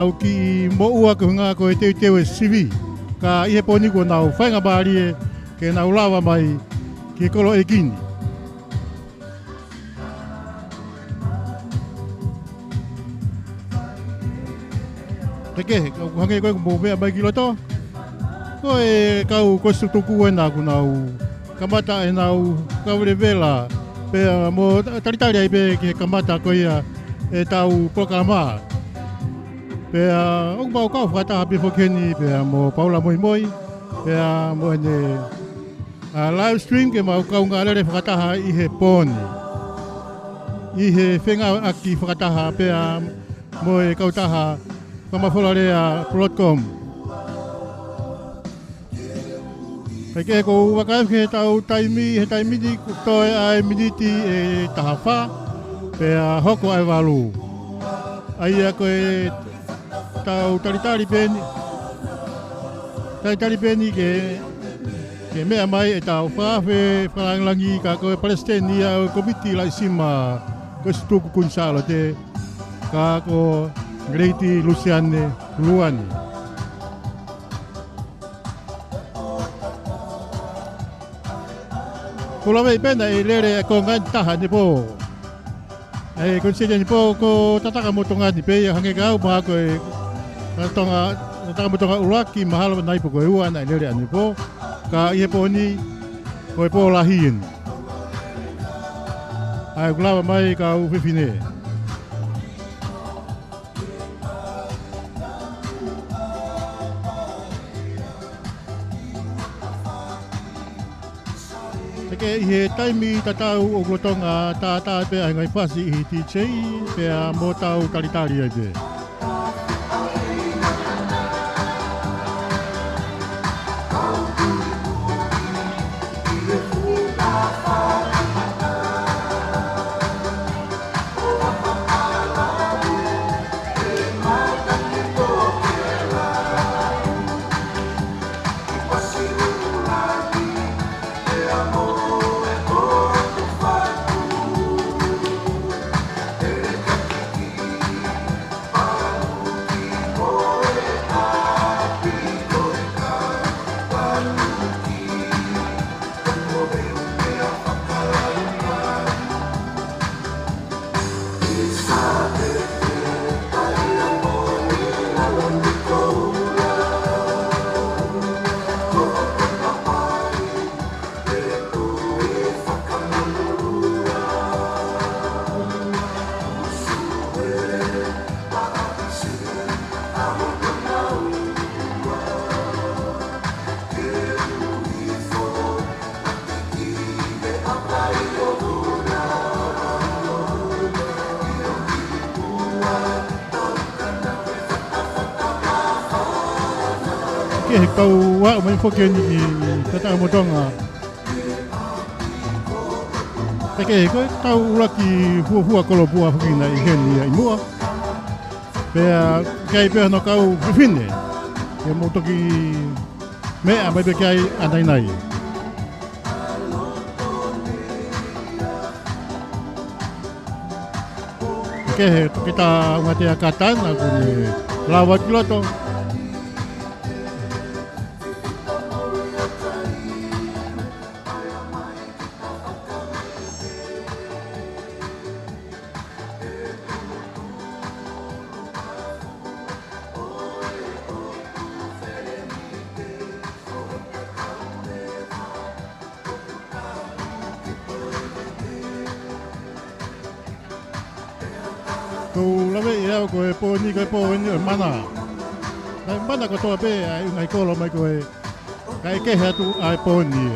Au ki mo ua ko ngā ko e teu e sivi. Ka ihe poni ko nau whainga bāri e ke nau lawa mai ki kolo e kini. Teke, kau hange koe ko mea mai ki loto. Ko e kau ko sutuku e nā ku nau kamata e nau kaure vela. Pea mo taritari ai pe ke kamata ko ia e tau proklama. Pea o mau kau whakataha pe whakeni pea mo Paula Moi Moi. Pea mo ene live stream ke mau kau ngā rere whakataha i he pōni. I he whenga aki whakataha pea mo e kautaha kamawholarea.com. Kai ke ko wakaif ke tau taimi, he taimiti toi ai miniti e taha wha. Pea hoko ai walu. Aia koe tau taritari peni. Taritari peni ke mea mai e tau whawhe whalangi ka koe Palestina o komiti lai sima koe stuku kunsalo te ka ko Greiti Luciane Luani. Kula wei pena e lere ko ngai taha ni po. E konsenya ni po ko tataka mo tonga ni pe hange kau ma ko e tonga tataka mo tonga ulaki mahalo nai po ko ua na lere ani po ka ie po ni ko e po lahin. Ai kula mai ka u fifine. Ke he taimi tatau o glotonga tata pe ai ngai pasi i TJ pe mo tau taritari ai pe. Ke kau wa mai whakeni i tatau motonga. Ke tau uraki hua kolopua whakina i heni i mua. Pea kai pea no kau whiwhine. Ke motoki mea mai pe kai anai nai. Ke kita ngatea katana kuni lawat kiloto. Ko lawe ia ko e po ni ko po ni mana. Ai mana ko to pe ai ngai kolo mai ko e kai ke hatu ai po ni.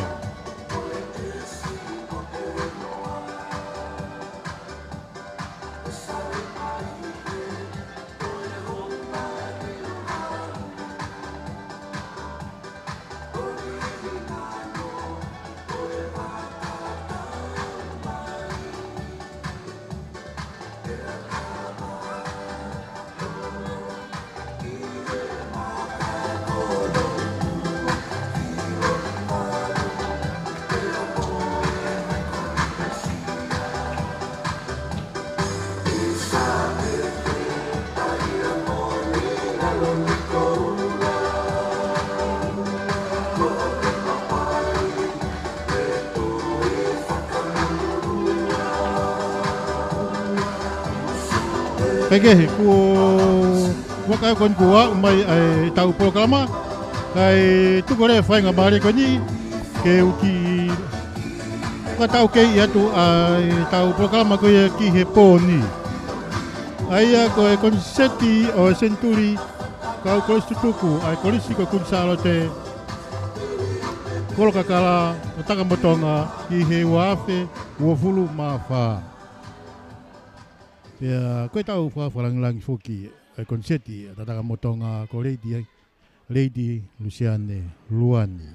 Peke ku waka kon kuwa mai ai tau programa kai tu kore fai ngabari ko ni ke uki ka tau ke ia tu ai tau programa ko ia ki he poni ai ko e konseti o senturi kau ko tuku ai ko lisi ko kun salote kolo kakala taka motonga ki he wafe wo fulu mafa. Ya, koe tau whalangilangi whoki ai konseti tataka motonga ko Lady Luciane Luani.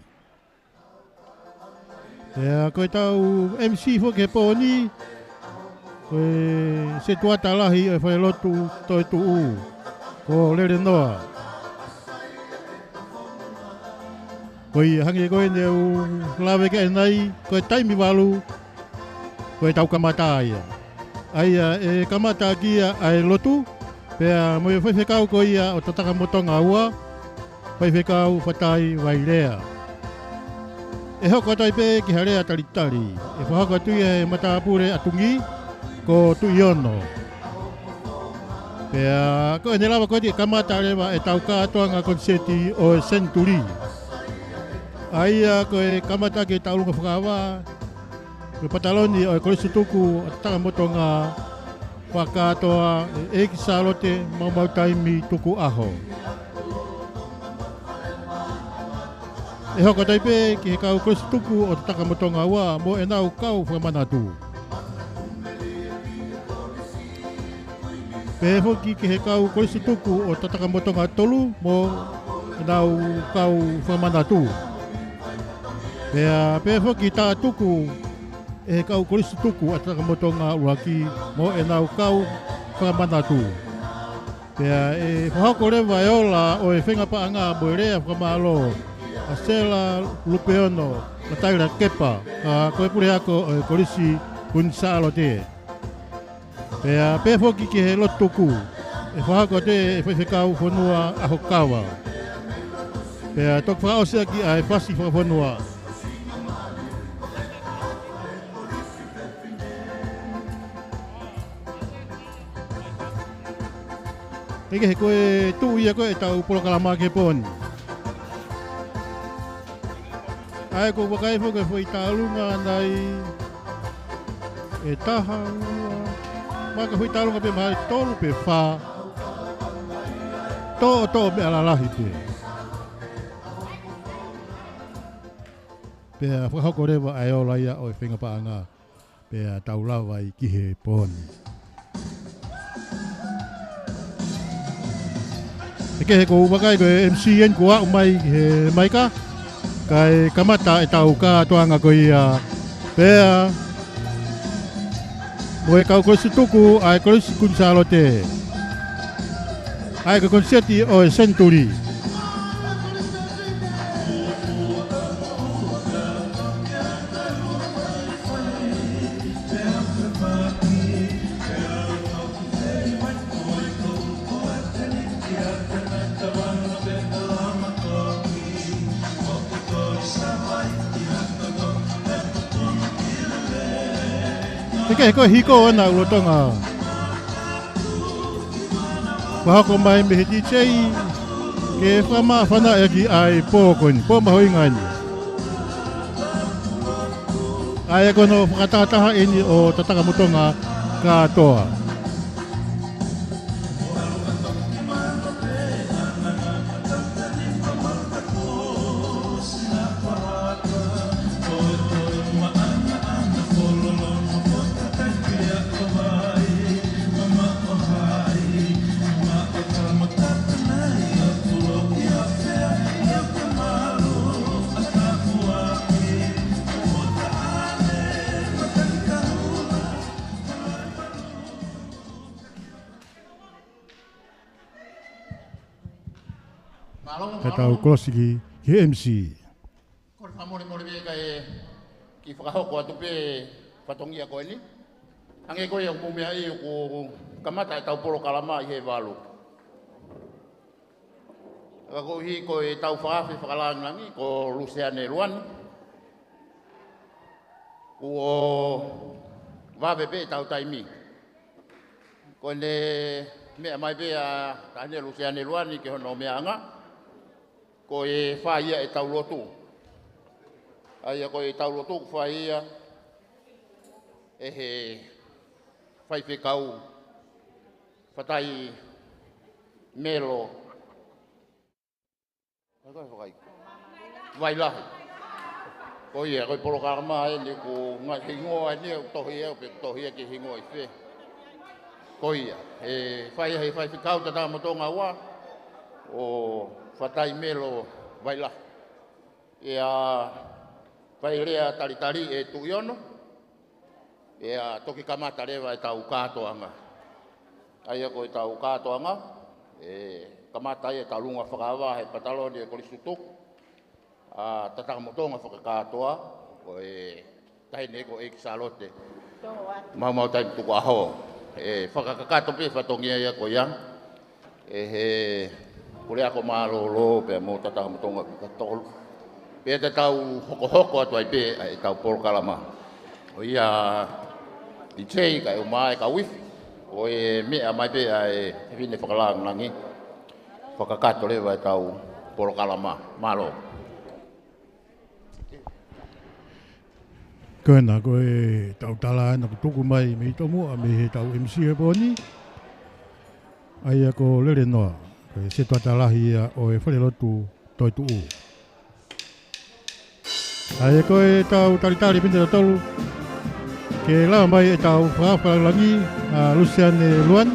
Ya, koe tau MC whoki he pōni koe se tuata lahi ai whai lotu toi tuu ko lere noa. Koe hangi koe neu lawe ke nai koe taimi walu koe tau kamatai. Aia e kamata kia ai lotu pea mo e whaiwhekau ko ia o tataka motonga ua whaiwhekau whatai wailea e hoko tai pe ki harea taritari e whahako tui e matapure atungi ko tui ono pea ko e nelawa ko ti kamata rewa e tau katoanga konseti o senturi aia ko e kamata ki taulunga whakawa ko pataloni o kolisi tuku ataka motonga whakatoa e ki salote mau taimi tuku aho. E hoko taipe ki he kau kolisi tuku o ataka motonga ua mo e nau kau whamanatu. Pe hoki ki he kau kolisi tuku o ataka motonga tolu mo e nau kau whamanatu. Pe hoki tā tuku e kau kolisi tuku ataka motonga uraki mo e nau kau whamanatu. Pea e whahako rewa e ola o e whengapaanga mo e rea whamalo a Stella Lupeono na taira kepa ka koe pure ako o e kolisi kunsalo te. Pea whoki ki he lotuku e whahako te e whewhekau whanua aho kawa. Pea tok whaosea ki a e whasi whanua. Eke he koe tuu ia koe tau polokalama ke poni. Ai ko wakai whoke whoi tālunga nai e taha ua. Maka whoi tālunga pe mahari tolu pe whā. Tō me alalahi pe. Pea whakahoko rewa ai ola ia o e whengapaanga. Pea tau lawa i ki he poni. Eke he ko wakai ko MCN kua umai he maika kai kamata e tau ka toanga ko ia pea mo e kau kolisi tuku ai kolisi kunsalote ai ko konseti o e senturi Eke ko hiko ana ulotonga. Wahako mai me DJ ke whana e ki ai pōkoni, pōmahoingani. Ai e kono whakatataha eni o tataka motonga katoa. Tau kosiki ki MC. Ko famore more be kai ki whakahoko atu pe whatongia koe ni. Hange koe o mumea i ko kamata e tau poro kalama i he walu. Ako hi koe tau whaafi whakalangi ko Luciane Luani. Ko wawe pe tau taimi. Ko ne mea mai pea tane Luciane Luani ke hono mea anga. Ko e whaia e tau lotu. Aia ko e tau lotu whaia e he whai whekau whatai melo. Vai lahi. Ko ia ko programa e ni ko ngai hingoa ni tohi e pe tohi ke hingoa i fe. Ko ia e whai whekau tata motonga wa o whatai melo vai lahi. Ia whai rea tari e tuiono. Ia toki kamata rewa e tau kātoanga. Aia ko e tau kātoanga. Kamata e tau lunga whakawa he pataloni e kolisutuku. Tataka motonga whakakātoa. Ko e taine ko e kisalote. Mau tai tuku aho. Whakakakato pe whatongia ia ko iang. He kure ako mālolo pe mo tataka motonga katolu. Pe te tau hoko atu ai pe e tau polokalama. O ia i tei ka e umae ka wifi. O e mea mai pe e whine whakalang nangi. Whakakato lewa e tau polokalama. Malo. Koena ko e tau tala ana ko tuku mai me tomo a me he tau MC e poni. Aia ko lere noa. Ko e se tua talahi o e whare lotu toi tuu. Aia ko e tau taritari pinte tolu. Ke lau mai e tau whakalangi a Luciane Luan.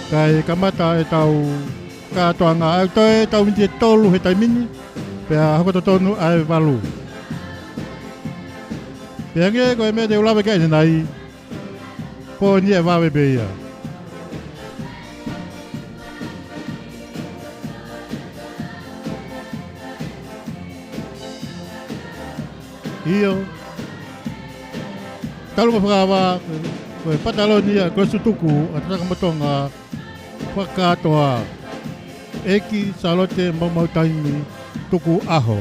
Ka e kamata e tau kātoanga au toi tau minti e tolu he taimini. Pea hako tonu ai walu. Pea nge koe mea te ulawe kai nai. Po ni e wawe beia. Iyo. Talu mawhakawa, koe Patalonia, koe Sutuku, a tataka matonga, whakatoa, eki, salote, mautaimi, tuku aho.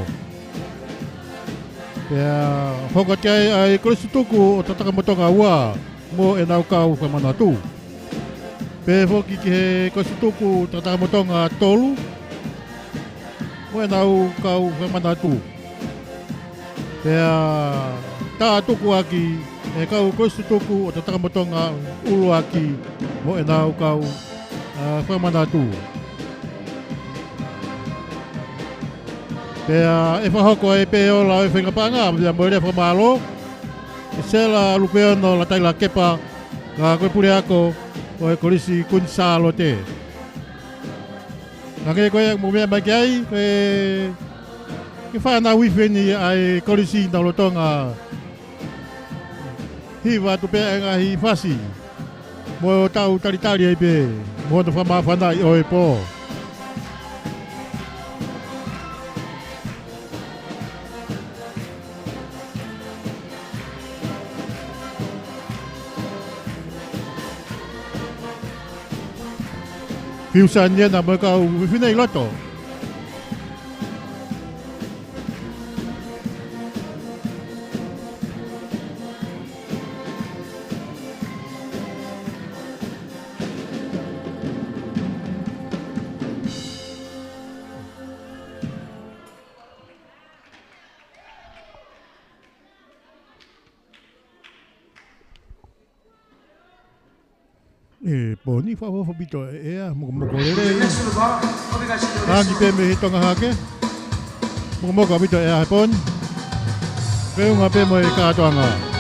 Pea whakatai ai koe Sutuku, o tataka matonga ua, mo e nau kau whamanatu. Pea whoki ki he koe Sutuku, tataka matonga tolu, mo e nau kau whamanatu. Pea tā tuku aki, e kau koe Sutuku o tataka matonga ulu aki mo e nau kau whamanatu. Pea e whahoko e peo lau e whengapanga, mea moerea whamalo, e sela lupeono la taila kepa, ngā koe pure ako o e kolisi kunsalo te. Ngā kei koe mo mea mai ki ai, ke whanau wheni ai kolisi na lotonga hiwa tu pe nga hi fasi mo tau taritari ai pe mo to fama fana i oi po fiusannya na mo kau finai loto. Poni fa fa bito e mo lere angi pe me hitonga hake mo ka bito e pon pe unga pe mo e ka toanga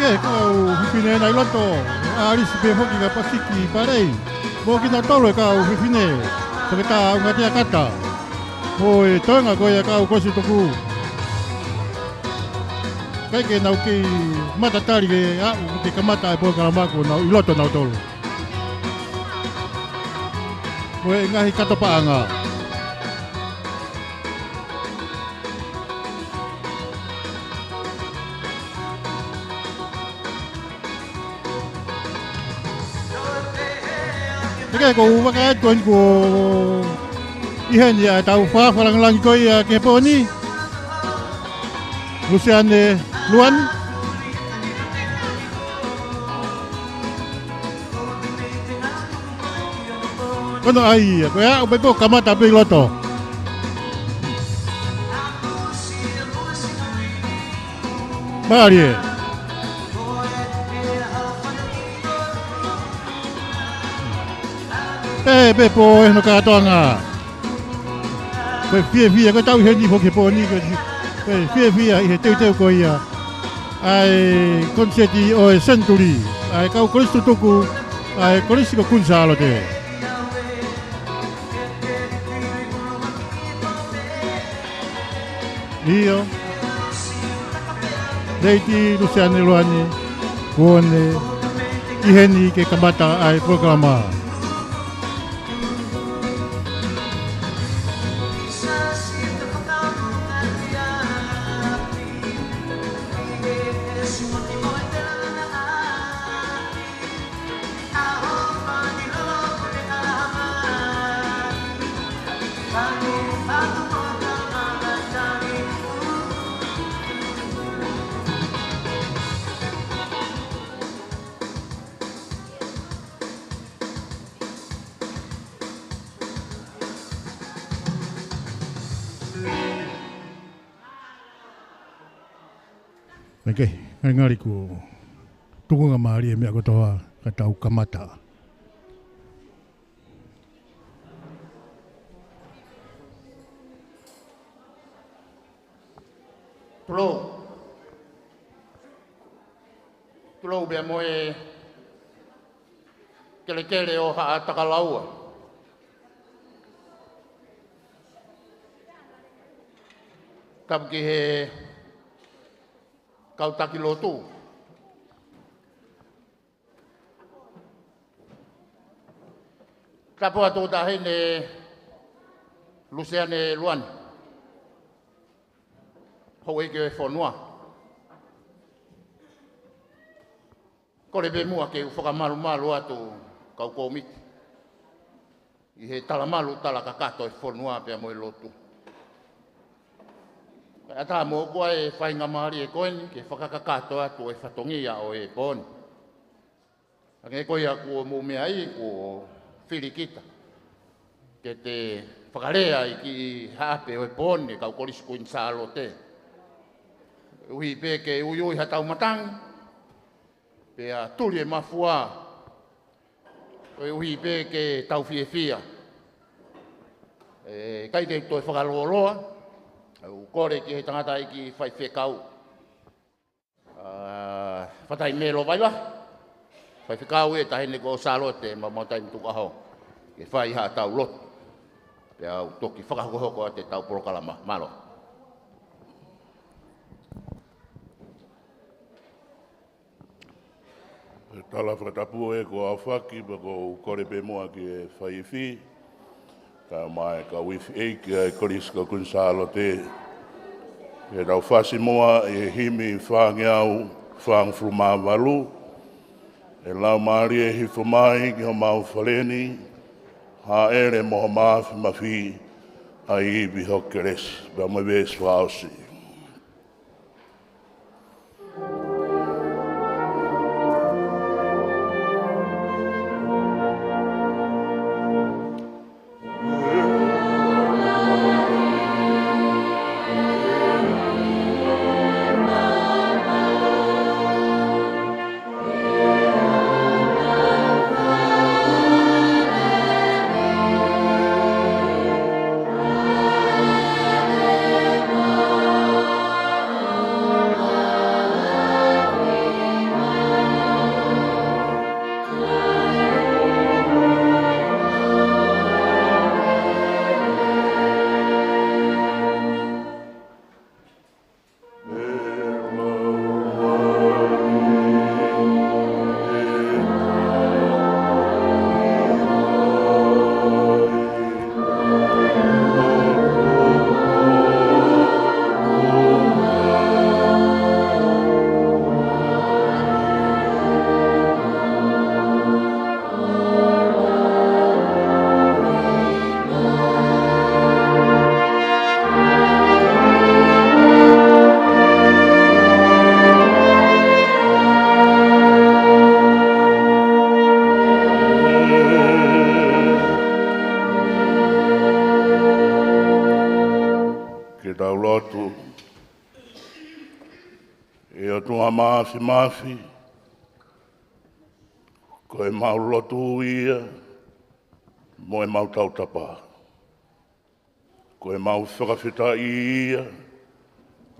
Peke kau hipine nai loto. Aris be hoki ka pasiki parei. Mo ki na tolo kau hipine. Peketa ngatia kata. Hoi tonga koia kau kosi toku. Kai ke nau ki mata tari ke ke kamata e po kalamako nau iloto nau tolo. Hoi ngahi kato paanga. Peke ko waka tuan ko ihan ya tau falang lang ko ya ke poni. Luciane Luan. Kono ai ko ya obepo kamata pe loto. Marie. Pe po no katoanga. Pe fie ko tau hendi ho ke poni ko. Pe fie i te ko ia. Ai konseti o Century. Ai kau kolistu tuku. Ai kolistu ko kunsalo te. Io. Deiti Luciane Luani. Kuone. Iheni ke kamata ai programa. Oke, ngari ku tunggu ngamari me aku toa kata kamata. Tulo be moe kele o ha takalaua. Kapki he kau taki lotu. Kapo atu tahine Luciane Luan. Hoi ke fonua. Kore be mua ke whakamalu atu kau komit. I he talamalu tala kakato e fonua pia moe lotu. Ata mo ko e whainga maari e koeni ke whakakakato atu e whatongia o e poni. Ake koia kua mo mea i ko whirikita. Ke te whakarea i ki hape o e poni kau korisku in salo te. Ui pe ke ui hatau matang. Pe a turi e mafua. Ui pe ke tau fia. Kai te toi whakaloloa. O kore ki he tangata i ki whai whekau. Whatai melo vai la. Whai whekau e tahine ko salo te mamautai mtuka ho. Ke whai ha tau lot. Pe au toki whakahokohoko a te tau porokalama malo. Tala whakatapu e ko awhaki pa ko kore pe moa ki e whai whi. Ka mai ka wifi e ki e koriska kunsalo te. E rau whasi moa e himi whangiau whangfruma walu. E lau maari e hifo mai ki ho mau whaleni. Ha ere moha maafi mawhi a iwi hokeres. Ba mai wes whaosi. Oh Noa maafi maafi. Ko e mau lotu ia. Mo e mau tautapa. Ko e mau whakawhita ia.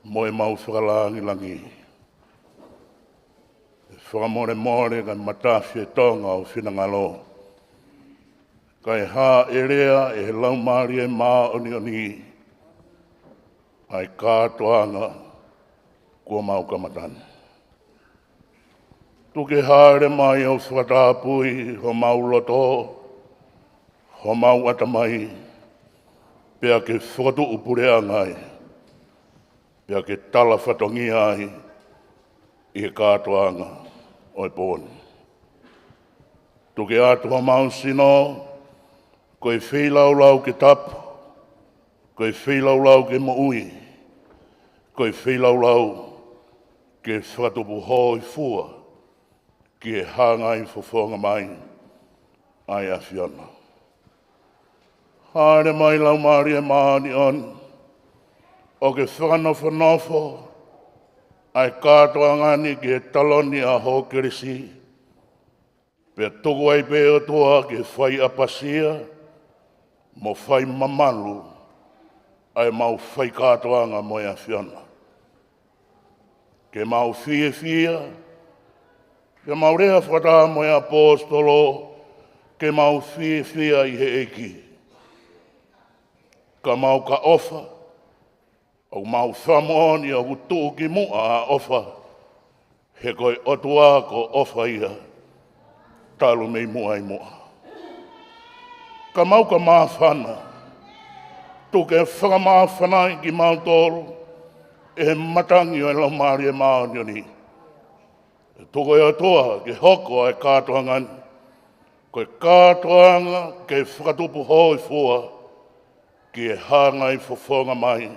Mo e mau whakalangi langi. Whakamore more ka matawhi e tonga o whinangalo. Kai hā e rea e he laumari e mā oni oni. Ai kātoanga kua mau kamatani. Tuke haere mai au whakatapui ho mau loto, ho mau atamai, pea ke whakatu upure angai, pea ke tala whatongi ai i he kātoanga o e pōni. Tuke atua mau sino, koe whilau ke tapu, koe whilau ke moui, koe whilau ke whakatupu hoi fua, ki e hangai fofonga mai, ai a whiana. Haere mai lau maari e maani on, o ke whakanofo, ai kātoa ngani ki e taloni a hokerisi, pe toko ai pe o toa ke whai apasia, mo whai mamalu, ai mau whai kātoanga mo e a whiana. Ke mau fie, ke mau rea whata mo e apostolo, ke mau fie i he eki. Ka mau ka ofa, au mau whamoni au tūki mua a ofa, he koe otua ko ofa ia, talu mei mua i mua. Ka mau ka māwhana, tuke whakamāwhanai ki mau tōru, e he matangi o e lau maari e maonioni. Toko e atoa ke hoko ai kātoangan, koe kātoanga ke whakatupu hoi fua, ki e hāngai fofonga mai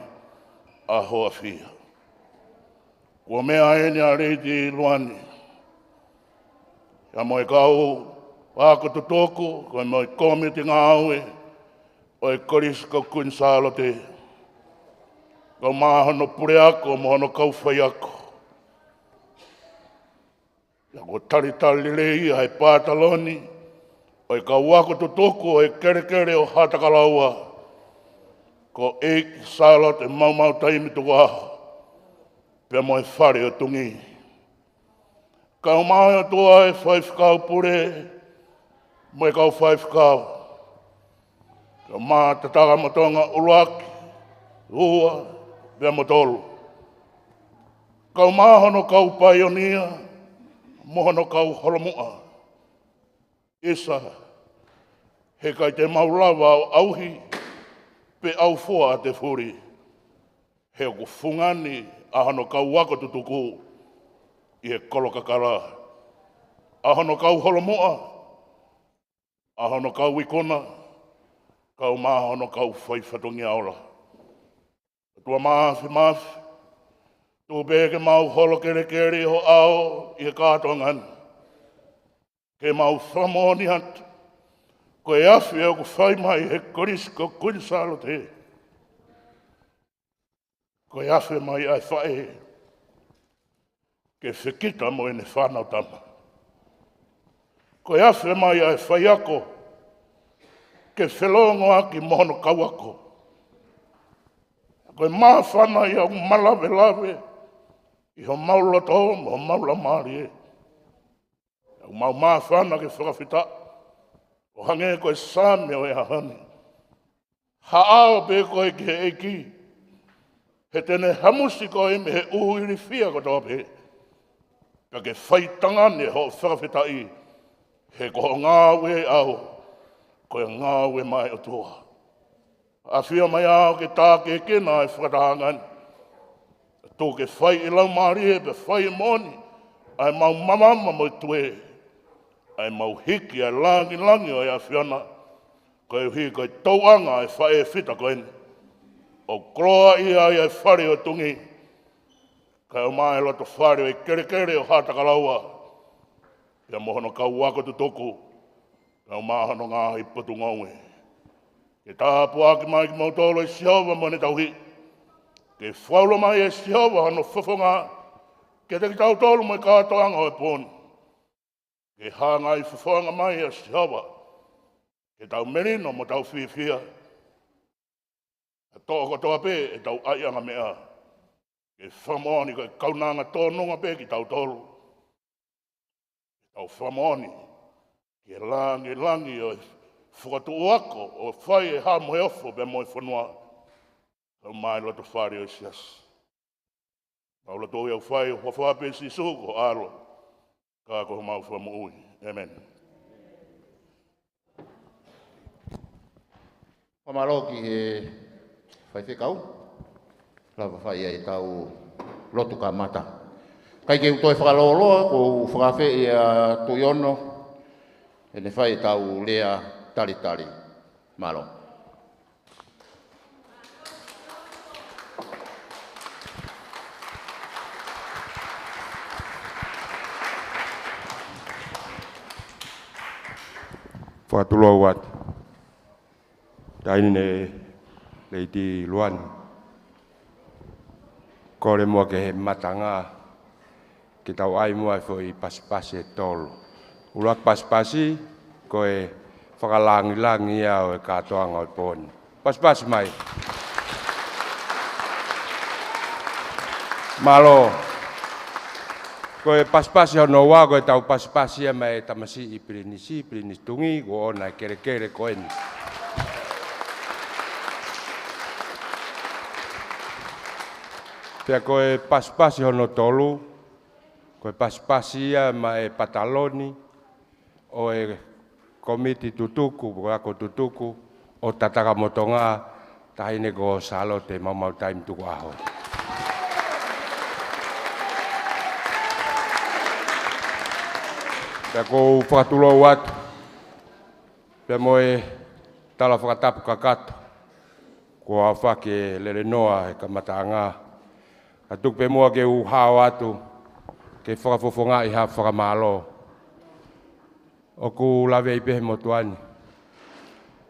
a hoa whia. Kua mea ene a reiti luani, ia moe kau wākoto tōku, koe moe komiti ngā aue, o e koriska kunsalo te. Kau māhono pure ako, mohono kau whai ako. Ia ko tari lei hai pātaloni, o e kau wākoto tōku, o e kere o hatakalaua, ko eik salot e mau taimi tuku aho, pia moe whare o tungi. Kau mai o tua e whai whakau pure, moe kau whai whakau. Kau maa tataka matonga uruaki, ua, pia motolu. Kau mahono kau paionia, mohono kau holomua. Isa, he kai te maulawa au auhi, pe au fua te furi. He oku fungani ahono kau wako tutuku i he kolokakara. Ahono kau holomua, ahono kau wikona, kau mahono kau whaifatongi aola. Tua maafi, tu beke mau holo kere ho ao i he kātoangan. Ke mau whamoni atu. Ko e awhi au ku whai mai he korisko kunsalo te. Ko e awhi mai ai whae. Ke whikita mo ene whanau tama. Ko e awhi mai ai whai ako. Ke whelongo aki mohono kauako. Ko e maa whana i au malawe. I ho maulato mo maula maari e. Au mau maa whana ke whakawhita. O hange koe sāme o e hahani. Haao pe koe ki he eki. He tene hamusi koe me he uiri fia ko tō pe. Ka ke whaitangane ho whakawhitai. He ko ngāwe au. Koe ngāwe mai o tua. A whia mai au ke tāke kena e whakatahangan. Tō ke whai i lau maari e pe whai i moni. Ai mau mamama mo tue. Ai mau hiki ai langi o ia whiana, koe hui koe tauanga e whae whita koe. O kroa ia i ai whare o tungi, kai o mai loto whare o i kere o hatakalaua, ia mohono kau wako tu toku, kai o mahano ngā i putu ngaue. Ke tāpu aki mai ki mautolo i siawa mo ne tauhi, ke whaulo mai e siawa hano whawhonga, Ke te ki tau tolu mai kātoanga o e pōni. Ke hanga i whawhanga mai a sihawa. Ke tau merino mo tau whiwhia. E tō kotoa pē e tau aianga mea. Ke whamoani ko e kaunanga tōnunga pē ki tau tolu. Tau whamoani. Ke langi o whakatu uako o whai e hā moe ofo pe moe whanua. Tau mai loto whare o sias. Tau loto iau whai o whawhape si suko alo. Ka ko mau whamu ui. Amen. Whamaro ki he whai whekau. Lava whai e tau lotu ka mata. Kai ke utoi whakaloloa ko whakawhi i a tuiono. E ne whai tau lea tari. Malo. Whakatulua wat. Taini ne Leiti Luan. Kore mua ke he matanga. Ki tau ai mua fo i pasipasi e tolu. Uruak pasipasi ko e whakalangi au e katoanga o i pōni. Pasipasi mai. Malo. Ko e pasipasi hono wā ko e tau pasipasi e mai tamasi i pirinisi tungi ko ona e kere ko eni. Pea ko e pasipasi hono tolu, ko e pasipasi ia ma e pataloni o e komiti tutuku, ko ako tutuku o tataka motonga tahine ko salo te mamau taim tuku aho. Pea ko whakatulo watu, pea mo e tala whakatapu kakato, ko a whake lere noa e kamataanga. Atuk pe mua ke hao atu, ke whakafofonga i ha whakamalo. Oku lawe i pehe motuani.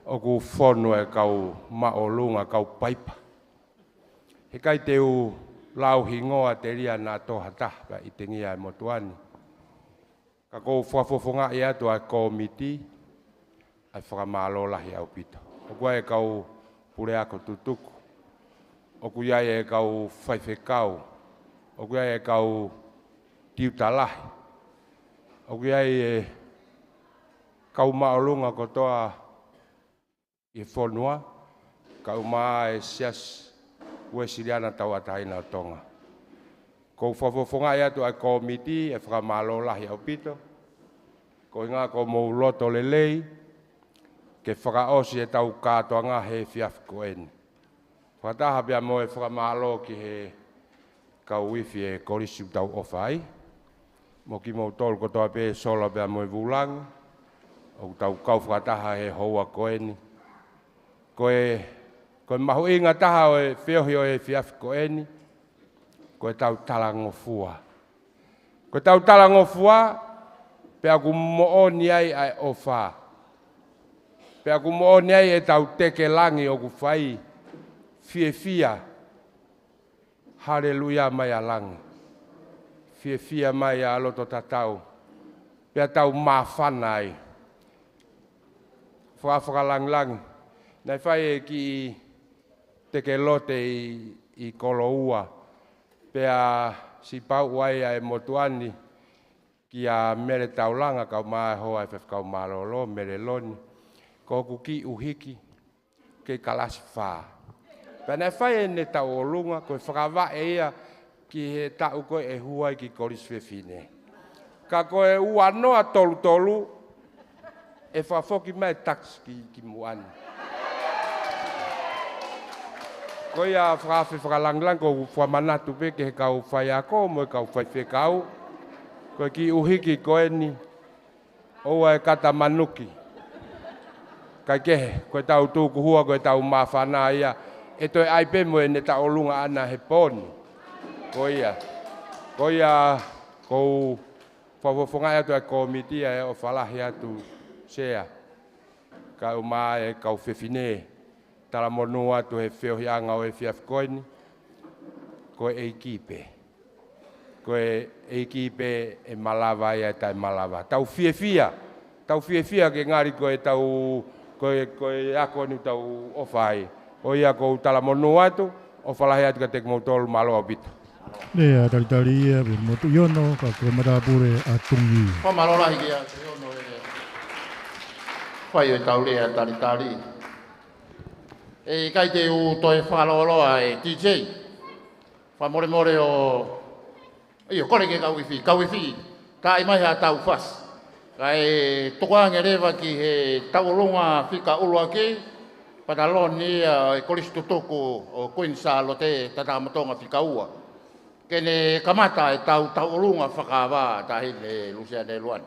Oku whonu e kau maolunga, kau paipa. He kai teu lau hingoa te ria nā toha tahpa i te ngia e motuani. Ka kou whakafofonga i atu ai komiti, ai whakamalo lahi au pito. Oku ai kau pure ako tutuku. Oku iai e kau whaiwhekau, oku iai e kau tiutalahi, oku iai e kau maolunga kotoa i whonua, kau maa e sias ue siriana tau ataina o tonga. Kou whawhawhonga i atu ai komiti e whakamalo lahi au pito, ko inga ko mou loto lelei, ke whakaosi e tau katoa ngā he whiaf ko eni. Whataha pia mo e whakamalo ki he kau wifi e korisi tau ofai. Mo ki mo tolu kotoa pe sola pia mo e vulang. O tau kau whataha he hoa koeni. Koe mahu inga taha o e whiohi o e whiafi koeni. Koe tau talangofua. Koe tau talangofua pia ku mooni ai ai ofa. Pia ku mooni ai e tau teke langi o ku whai. Fia, haleluya mai alang. Fia mai a loto tatau. Pea tau mawhanai. Whakalang. Nei whai e ki teke lote i koloua. Pea si pau wai a e motuani. Ki a mere taulanga kau maa hoa e whewkau malolo, mere loni. Koku ki uhiki. Ke kalasi whaa. Pena whai e ne tau o lunga, koe whakawa e ia ki he tau koe e huai ki koris whewhine. Ka koe ua noa tolu, e whafoki mai taks ki muani. Koe a whakawhi whakalanglang ko whamanatu pe ke he kau whai ako, mo e kau whai whekau. Koe ki uhiki koe ni, oua e kata manuki. Kai kehe, koe tau tūku hua, koe tau mawhana ia, e toi ai pe mo e ne ta olunga ana he poni. Koia, kou whawhawhongai atu e komitia e o whalahi atu sea. Kau maa e kau whewhine, tala monu atu he whiohianga o e whiafkoini, koe e kipe. koe eiki pe e malawa ia tai malawa. Tau fia ke ngari koe tau koe ako ni tau ofai. O ia ko tala monu atu, o falahi atu ka tek motol malo abito. Lea tali ia be motu yono ka ko marapure atungi. Ko malora hiki a se ono e whai o tau lea tali. E kai te u toi whaloloa e DJ. Wha more o... Iyo, kore ke kauiwhi. Ka i mai ha tau whas. Ka e tokoange rewa ki he taulunga whika ulua ke. Pataloni e koristo toko o Queensalo te tatamatonga whika ua. Kene kamata e taulunga whakawa tahi le Luciane Luan.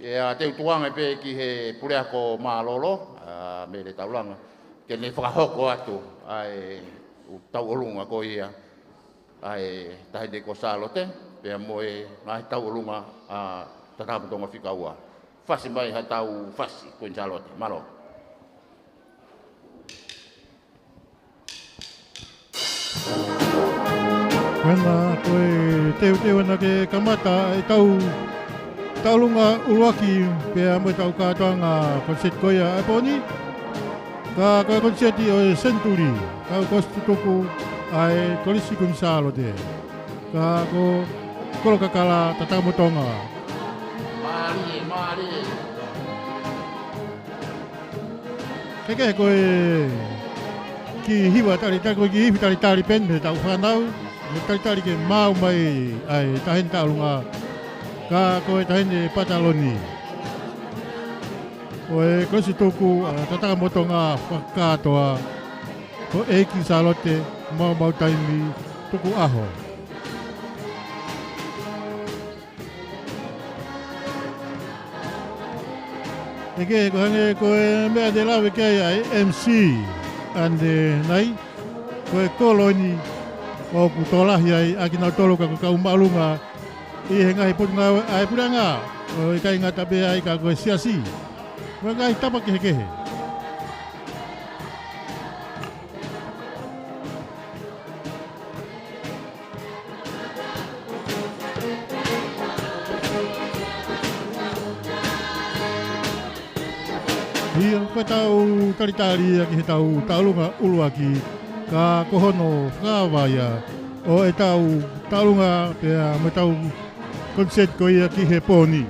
Ia te utuanga pe ki he pureako maalolo, me le taulanga. Kene whakahoko atu ai taulunga ko ia. Ai tahi de ko salo te, pea moe ngai taulunga tatamatonga whika ua. Whasi mai ha tau whasi Queensalo te, malo. Wena koe teu ana ke kamata e taulunga uluaki pea mo tau katoanga konset koia e poni. Ka konseti o Century, ka kostu toku ai kolisi Gonzalo te. Ka ko kolo kakala tatamotonga. Mari. Keke koe ki hiwa tali pende tau whanau. Tali ke mau mai ai tahen taulunga ka koe tahen e pataloni. Koe kosi toku tataka motonga whakatoa ko eiki salote mau taimi tuku aho. Eke ko hange koe mea de lawe kei ai MC ande nai koe koloni o kutolahi ai akina tolo ka ka umalunga i henga hipunga ai puranga o kai ngata be ai ka ko siasi manga i tapa ke Ia patau tali aki tau taulunga uluaki ka kohono whakawaya o e tau taulunga pea me tau konset ko ia ki he poni.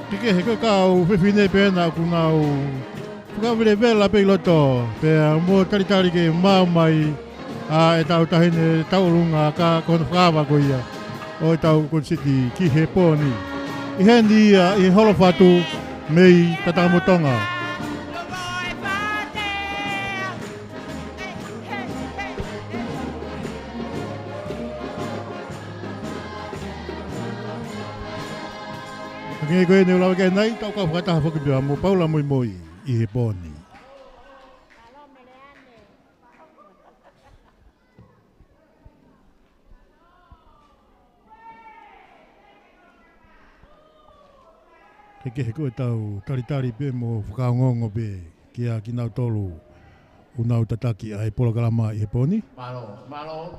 Tike he kau whiwhine pēna ku nau whakawire vela pe loto pea mo tali ke mau mai a e tau tahine taulunga ka kono whakawa ko ia. O tau konsiti ki he poni. I hendi i holofatu mei tatamotonga. Ngai koe neu lawa kei nai, tau ka whakataha whakipia mo paula moi i he poni. Heke koe tau tari pe mo whakaongongo pe kia ki nau tolu u nau tataki ai polokalama i he poni. Malo.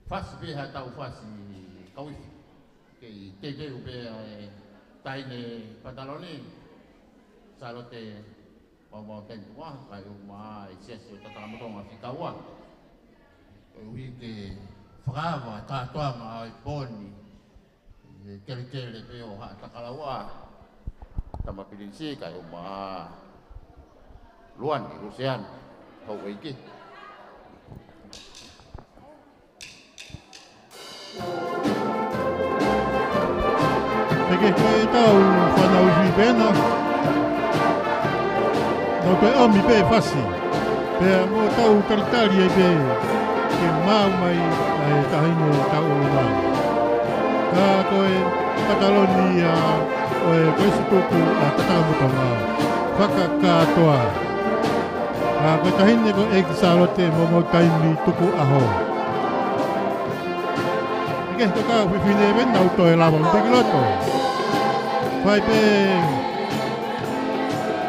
Fasi pe ha tau fasi kauifi. Kei te upe taine pataloni. Salote mau tentua kai uma i siasi o tatamatonga whikaua. Ui ke whakawa tātuanga ai poni. Kele pe o ha takalawa tama pilinsi kai uma luan di Lucian kau iki Peke koe tau whanau hui pēna Nau koe ami pe whasi Pea mo tau taritari ai pe ke mau mai ai tahine tau olunga Ka koe pataloni oe koe situku tatakamutonga whakakatoa. Koe tahine ko eki salote mo taimi tuku aho. Ike hito ka whiwhine wen nau toe lawa mpeki loto. Whai pe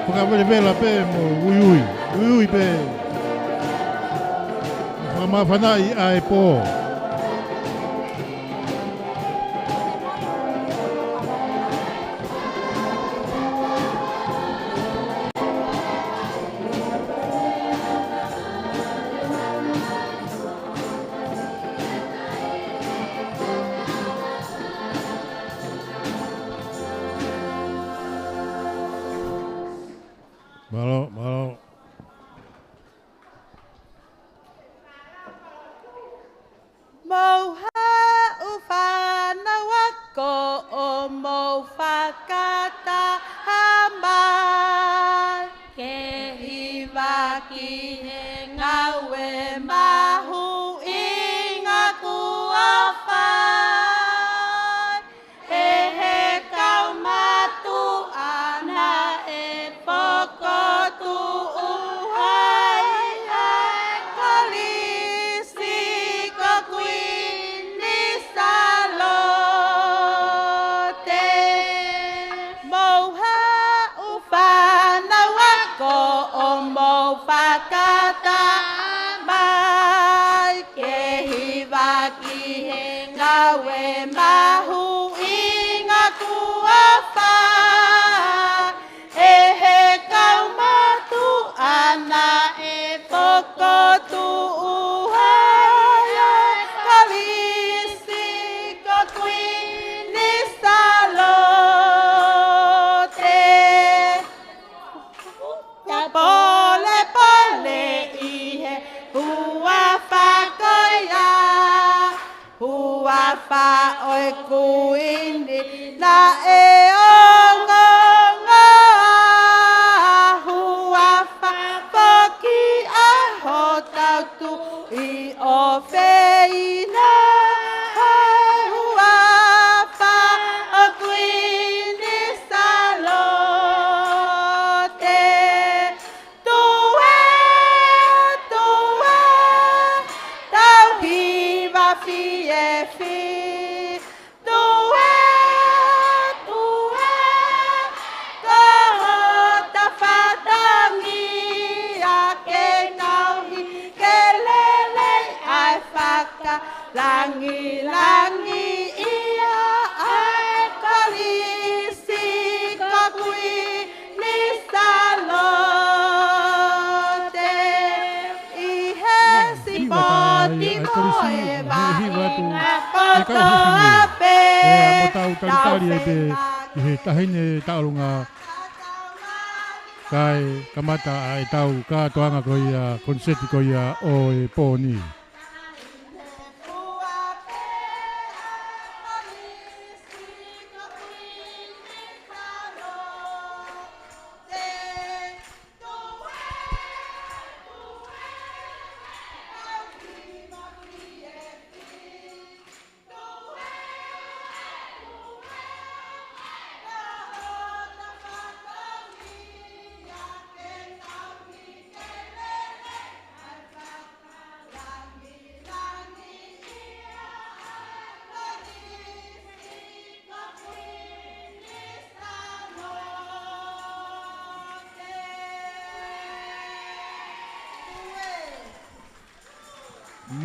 whakawele vela pe mo ui ui pe. Whamawhanai ai po. Malo. Moha ufana wako o mo whakata hamai. Ke hiwa ki he ngawe mahu i ngā kua whai. He kau matu ana e pokotu uhai. Kalisi ko kuini salote. Moha ufana wako o mo whakata mai. Ke hiwa ki he ngawe mahu i ngā kua whai. He kau matu ana e pokotu uhai. Kalisi ko kuini salote. Pole ihe hua whakoia. Hua wha oi kuini na e ongonga. Hua wha poki a ho tautu i o whina. Hua wha o kuini salote. Tue, tau hiwa fie fi. Tue, kohota whatangi a ke nauhi ke lele ai whaka langi ia ai kalisi ko kuini salote. I he sipoti ko e vaina poto ape. Mo tau talitari e pe i he tahine taurunga kai kamata ai tau ka toanga ko ia konseti ko ia o e pōni.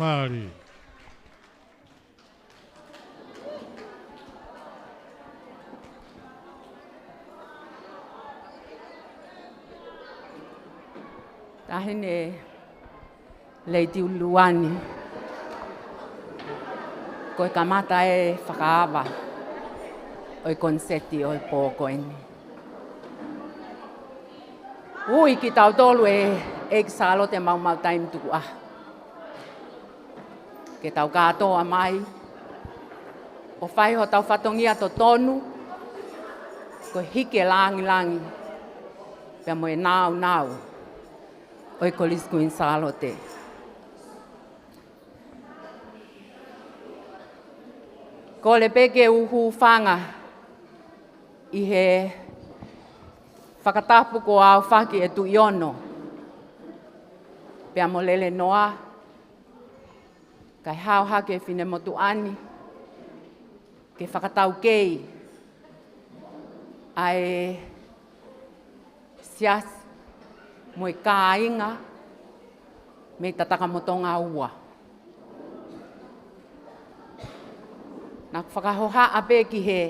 Mari. Tahine Lady Uluani. Koe kamata e whakaawa. Oi konseti oi pōkoini. Ui ki tau tolu e salo te mau taim tuku ah. Ke tau katoa mai. O whai ho tau whatongia to tonu. Ko hike langi. Pea mo e nau. Oi kolisku in salote. Ko le peke uhu whanga. I he whakatapu ko au whaki e tu iono. Pea mo lele noa. Kai hao hake whine motu ani. Ke whakatau kei. Ai sias, mo e kāinga, me tataka motonga ua. Nā whakahoha ape ki he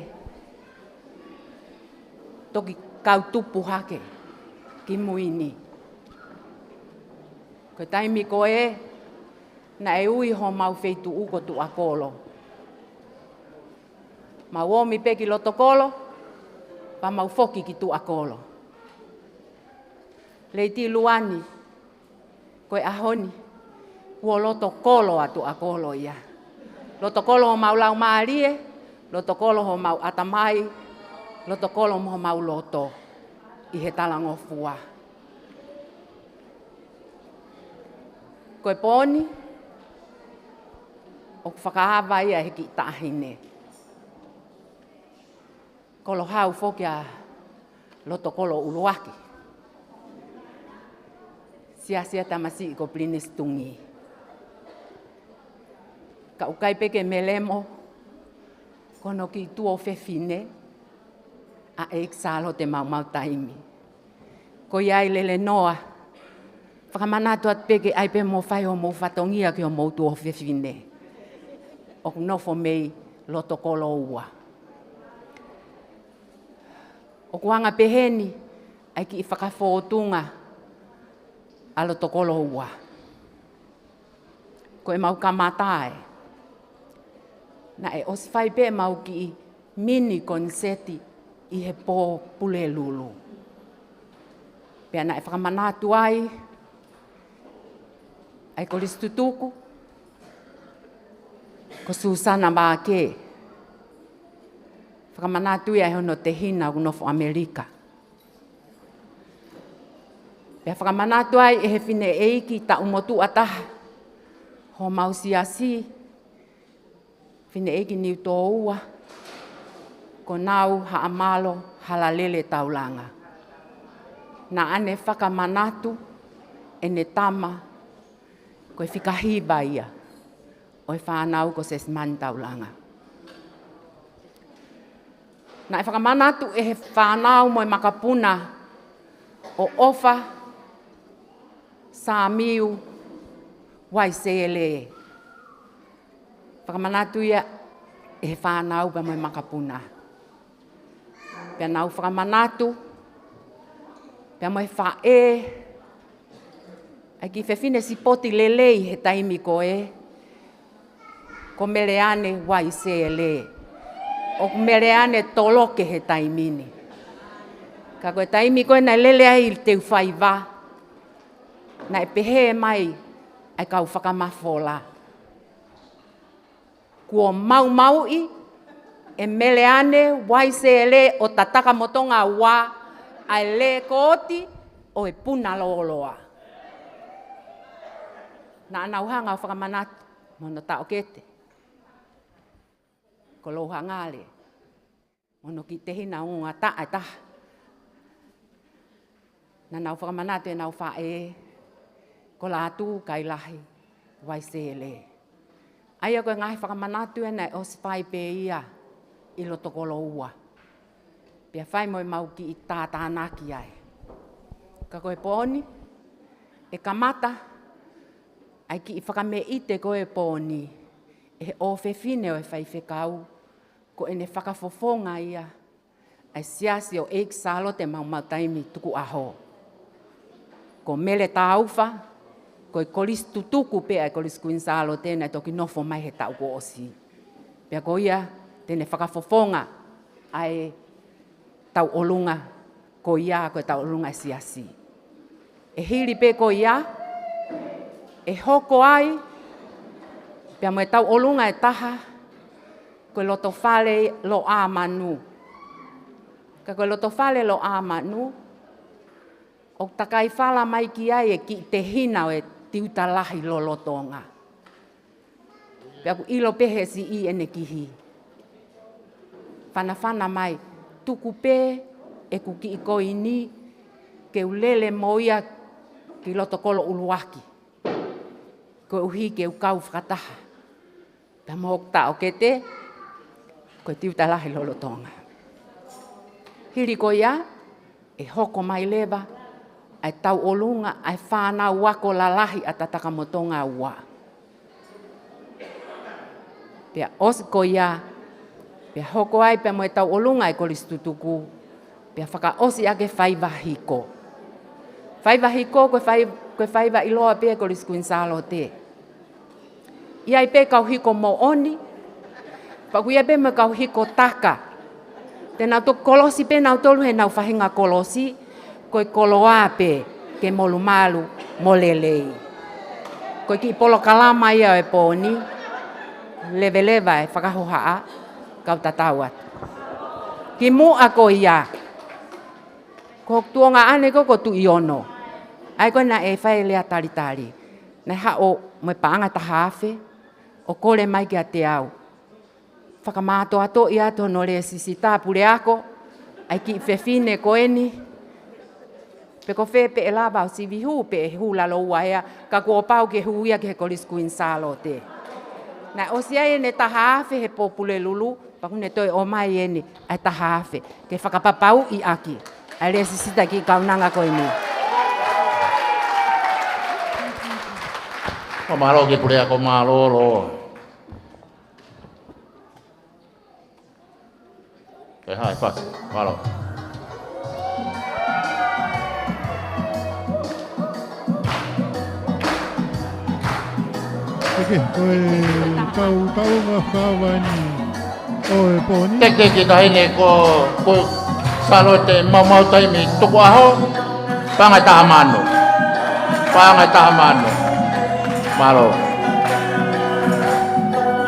toki kautupu hake ki muini. Ko taimi ko na e ui ho mau feitu uko tu akolo. Mau omi pe ki loto kolo, pa mau foki ki tu akolo. Leiti luani, koe ahoni, huo loto kolo atu akolo ia. Loto kolo ho mau lau maarie, loto kolo ho mau atamai, loto kolo ho mau loto i he talango fua. Koe poni, o whakahawa ia he ki tahine. Kolo hau foki a loto kolo uluaki. Sia tamasi ko plinis tungi. Ka ukai peke melemo, kono ki tuo fefine, a eksalo te mau taimi. Ko iai lele noa, whakamanatu at peke ai pe mo whai o mo whatongia ki o mo tuo fefine. O nofo mei loto kolo ua. O kuanga peheni, ai ki i whakafootunga a loto kolo ua. Ko e mau kamatae. Na e oswhai pe mau ki mini konseti i he pō pule lulu. Pea na e whakamanatu ai kolistutuku, ko Susana Māke. Whakamanatu ia hono te hina u nofo Amerika. Pea whakamanatu ai e he whine eiki ta umotu ataha. Ho mau siasi, whine eiki niu tō ua, ko nau haamalo halalele taulanga. Na ane whakamanatu e ne tama, ko e whikahiba ia, o e whanau ko ses man taulanga. Na e whakamanatu e he whanau mo e makapuna o ofa Samiu Waisele. Whakamanatu ia e he whanau pa mo e makapuna. Pea nau whakamanatu, pea mo e whae, ai ki whewhine si poti lelei he taimi ko meleane Waisele. O meleane toloke he taimini. Ka koe taimi koe na lele ai teu whaiva. Na e pehe mai ai kau whakamafola. Kua mau e meleane Waisele o tataka motonga wa ai le koti o e puna loloa. Na anauhanga o whakamanatu mono tao kete. Ko loha ngale. Mono ki te hina unga tae taha. Na nau whakamanatu e nau whae. Ko la atu kai lahi Waisele. Aia koe ngahi whakamanatu e nei o spai pe ia i loto kolo ua. Pia whai moi mau ki i tātānaki ai. Ka koe pōni, e kamata, ai ki i whakame ite koe pōni, e o whewhine o e whai whekau, ko e ne whakafofonga ia, ai siasi o eik salo te mau taimi tuku aho. Ko mele tāuwha, ko e kolis tutuku pe ai kolis kuin salo tēnei toki nofo mai he tau ko osi. Pia ko ia, tēne whakafofonga, ai tau olunga ko ia, ko e tau olunga siasi. E hiri pe ko ia, e hoko ai, pia mo e tau olunga e taha, ko e loto whale lo a manu. Ka ko e loto whale lo a manu, o takai whala mai ki ai e ki te hina o e tiuta lahi lo lotonga. Pia ku ilo pehe si i ene kihi. Whana mai, tuku pe e ku ki i koini, ke ulele moia ki loto kolo uluaki. Ko uhi ke ukau whakataha. Pia mohokta o kete, ko tiuta lahi lo lotonga. Hiri ko ia, e hoko mai lewa, ai tau olunga ai whānau wako lalahi a tataka motonga ua. Pea osi ko ia, pea hoko ai pea moe tau olunga ai kolistutuku, pea whaka osi ake whaivahiko. Whaivahiko koe whaiva iloa pea koliskuin salo te. Ia i pe kau hiko mo oni, paku ia pe me kau hiko taka. Tēnā tō kolosi pe nau tolu he nau whahinga kolosi, koe koloa pe ke molu malu molelei. Koe ki polo kalama ia e pōni, leveleva e whakahohaa, kau tatauat. Ki mua ko ia, ko tuonga ane ko tu iono. Ai koe na e whae lea tari. Nei hao me paanga tahawhe, o kore mai ki a te au. Whakamāto ato i ato no le sisi tāpure ako, ai ki whewhine koeni, pe ko whe pe e lava o si vihu pe e hula lo ua ea, ka kua pau ke huia ke he koliskuin salo te. Nā o si ai ne tahawhe he popule lulu, pakune toi o mai ene ai tahawhe, ke whakapapau i aki, ai le sisi ta ki kaunanga koeni. O malo ke pure ako malolo. Hai, pas, malo. Oke, koe tau ngā whāwani oe pōni. Teki tahine ko salo te mau taimi tuku aho, pangai taha mano. Malo.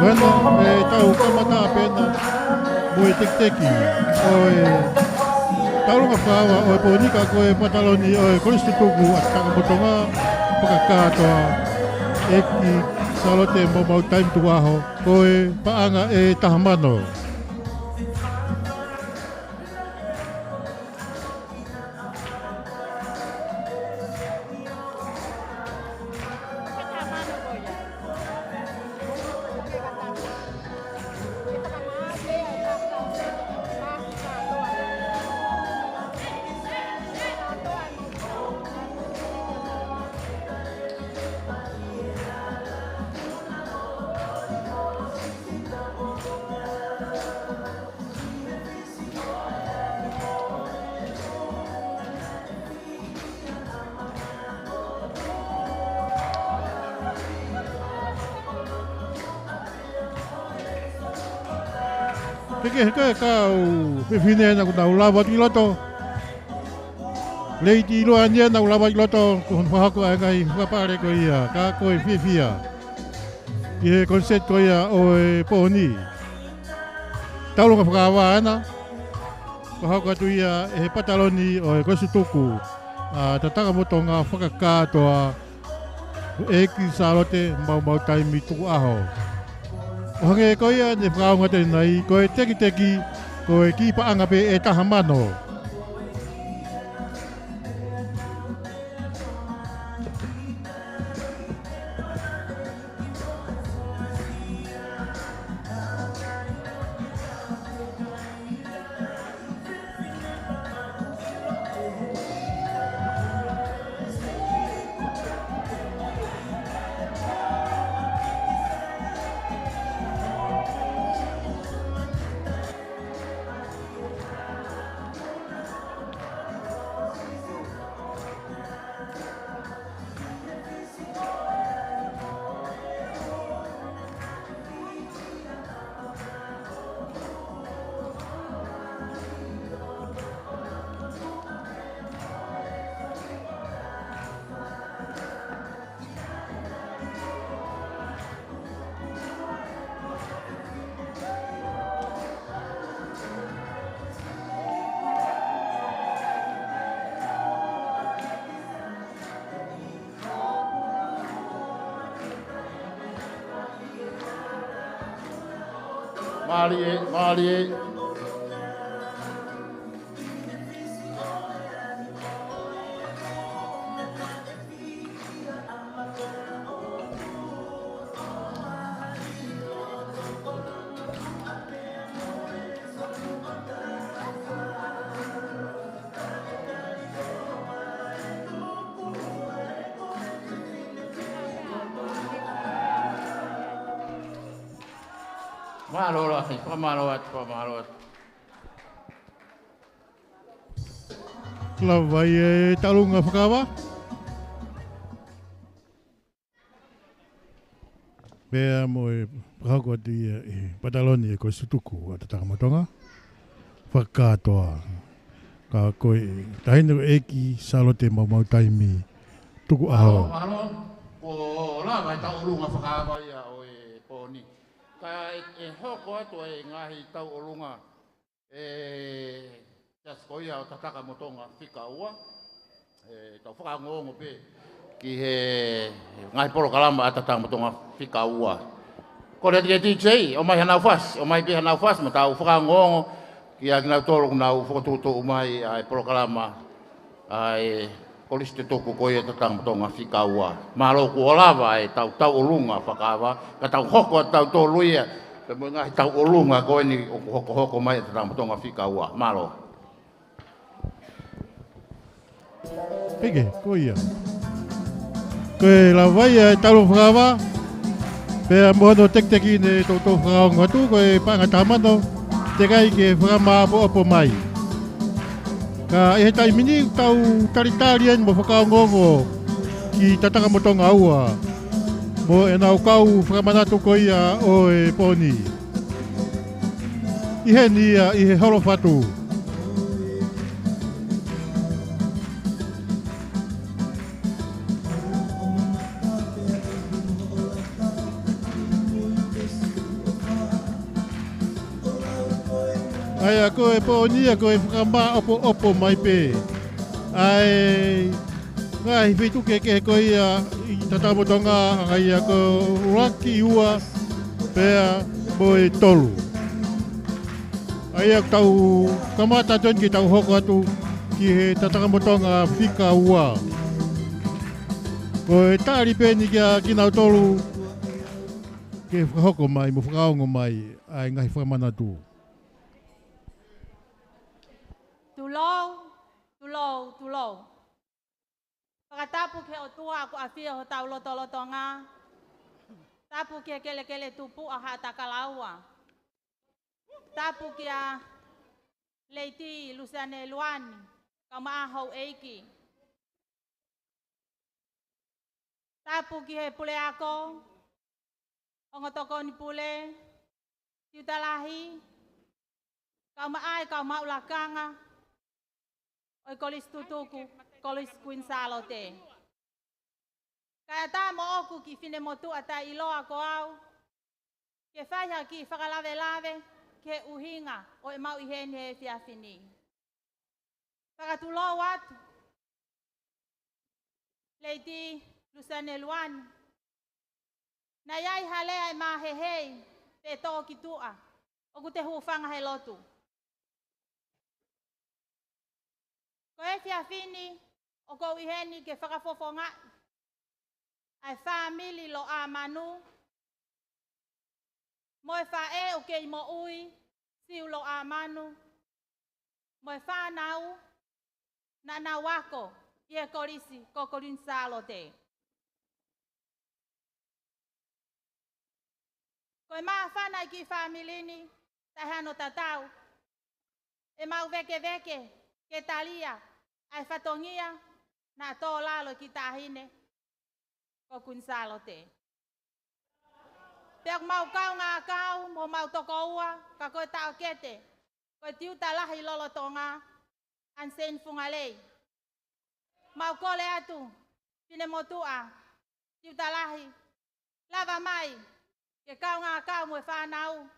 Bueno, tau kamata pena moe teki. Oe tau ngā whāwa oe pōni ka koe pataloni oe koristutuku at takamotonga pakakātoa eki salote mau taimi tuku aho. Koe paanga e tahamano. Heke kau pepine na kuna ulawa ti loto. Lei ti loa nia na ulawa ti loto ko hako ai ngai whapare ko ia ka koe fifia. I he konset ko ia o e pōni. Taulunga whakawa ana. Ko hako atu ia e he pataloni o e kosutuku. Tataka moto ngā whakakātoa e ki salote mau taimi tuku aho. O hange ko ia ne whakaunga te nei, ko e teki, ko e ki paanga pe e taha mano. Mali. Malo la, whamalo atu, whamalo atu. La vai e talunga whakawa. Pea mo e pakako ati e Pataloni e koe sutuku a te takamotonga. Whakatoa. Ka koe tahina eki salote mau taimi tuku aho. Malo, o la vai tau urunga whakawa ia o e pōni. Ka e hoko atu e ngahi tau urunga Jas koia o tataka motonga whika ua. Tau whakangongo pe ki he ngai poro kalama a tataka motonga whika ua. Kore te DJ, o mai hanau whas, o mai pe hanau whas, ma tau whakangongo ki a kinau toro nau whakatoto o mai a poro kalama a kolisi te toko koia tataka motonga whika ua. Malo ku olawa e tau olunga whakawa, ka tau hoko a tau tō luia, pe mo ngai tau olunga koe ni o hoko mai tataka motonga whika ua. Malo. Pege, koia. Koe la vai e talo whakawa. Pea mohono tek-teki ne tō whakaonga tu, koe panga tamano, te kai ke whakama opo mai. Ka e he taimini tau taritarien mo whakaongongo ki tataka motonga aua. Mo e nau kau whakamanatu koia o e poni. Ihe nia, ihe holo whatu. Ai a koe pōnia koe whakama opo mai pe. Ai ngai whitu ke koe ia i tatamotonga ai a ko raki ua pea mo e tolu. Ai a tau kamata ton ki tau hoko atu ki he tatamotonga whika ua. Ko e tāri pēni kia kinau tolu ke whakahoko mai mo whakaongo mai ai ngai whakamanatu. Tulou. Pakatapu ke o tua aku afia ho tau loto nga. Tapu ke kele tupu a hata kalaua. Tapu ke a leiti Luciane Luani. Kama ahau eiki. Tapu ke he pule ako. Ongotoko ni pule. Tiutalahi. Kama ai kama ulakanga. Oi kolis tutuku, kolis kuin salote. Kaya ta mo oku ki fine motu ata iloa ko au. Ke whaiha ki whakalave ke uhinga o e mau iheni he fiafini. Whakatulo watu. Leiti Luciane Luani. Na iai hale ai mahehei te tō ki tua. Oku te huwhanga he lotu. Ko e fiafini o kou iheni ke whakafofonga ai whamili lo a manu. Mo e whae o kei mo ui siu lo a manu. Mo e whanau na na wako i e korisi ko korin salo te. Ko e maa whanai ki whamilini tai hano tatau. E mau veke ke talia. Ai whatongia na tō lalo ki tāhine ko kunsalo te. Peak mau kau ngā kau, mo mau toko ua, ka koe tau kete. Koe tiu talahi lolo tonga, ansen fungalei. Mau kole atu, pine motua, tiu talahi. Lava mai, ke kau ngā kau mo e whanau,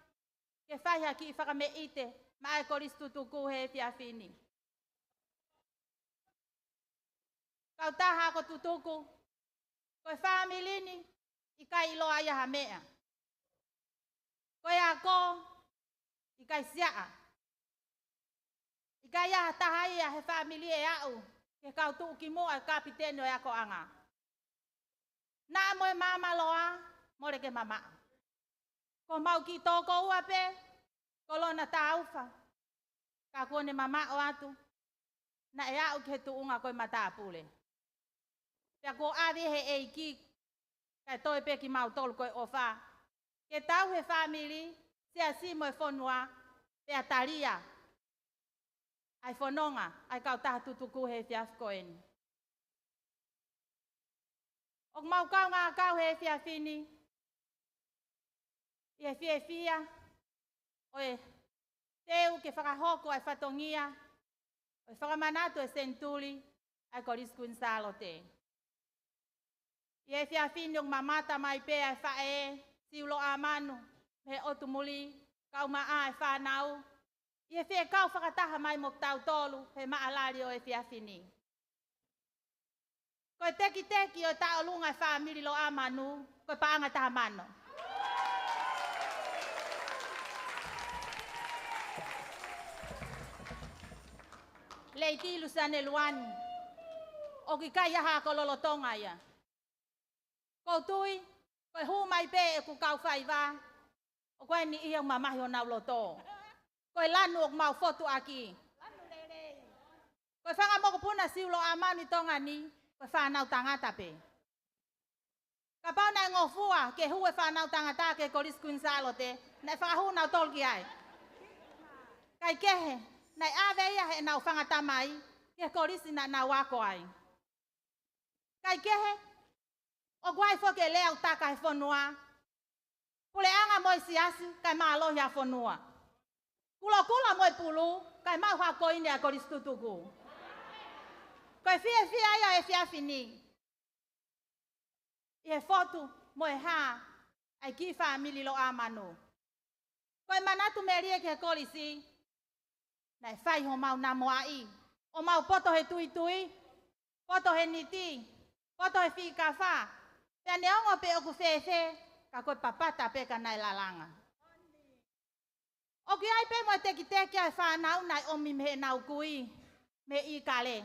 ke whaiha ki whakame ite, ma e koristu tuku he fiafini. Kau taha ko tutuku, koe whamilini, i kai iloa ia ha mea. Koe a ko, i kai siaa. I kai ia taha ia he whamili e au, ke kau tuu ki mua kapitene o ako anga. Nā moe mama loa, more ke mama. Ko mau ki tōko ua pe, kolona taufa. Ka kone mama o atu, na e au ke tuunga koe mata pule. Pea ko awe he eiki, kai toi pe ki mau tolu koe ofa. Ke tau he whamili, sia si mo fonua pe atalia ai fononga ai kau ta tutuku he fiaf koen ok mau kau nga kau he fiafini ia fia oe teu ke whakahoko ai whatongia oe whakamanatu e sentuli ai koriskun salote ia fiafini ok mamata mai pe ai whae siulo amanu he otumuli kau maa e whanau ia fia kau whakataha mai mok tau tolu he maalari o e fiafini koe teki o tau lunga e whamiri lo amanu koe paanga taha mano Leiti lusane luani o ki kai aha ko lolotonga ia ko tui ko hu mai pe ku kau fai va o ko ni ia mama ho na loto ko lanu ok mau foto aki lanu lele ko fanga mo ko puna siulo amani tonga ni ko fa na tangata pe ka pa na ngofua ke hu e fa na tangata ke koris kun salote na fa hu na tol ki ai kai kehe nai ave ia he nau whangata mai, ke korisi na wako ai. Kai kehe, o guai foke leo taka he whanua, pule anga moi siasi, kai maa lohi a whanua. Kula moi pulu, kai maa hoa koine a koris tutuku. Kai fia ia e fia fini. I he fotu moi ha, ai ki famili lo amanu. Kai manatu merie ke korisi, nai fai ho mau na moai o mau poto he tui poto he niti poto he fika fa pe ne ongo pe o ku fefe ka ko papata pe ka nai lalanga o ki ai pe mo teki ai fa nau nai o mi me nau kui me I kale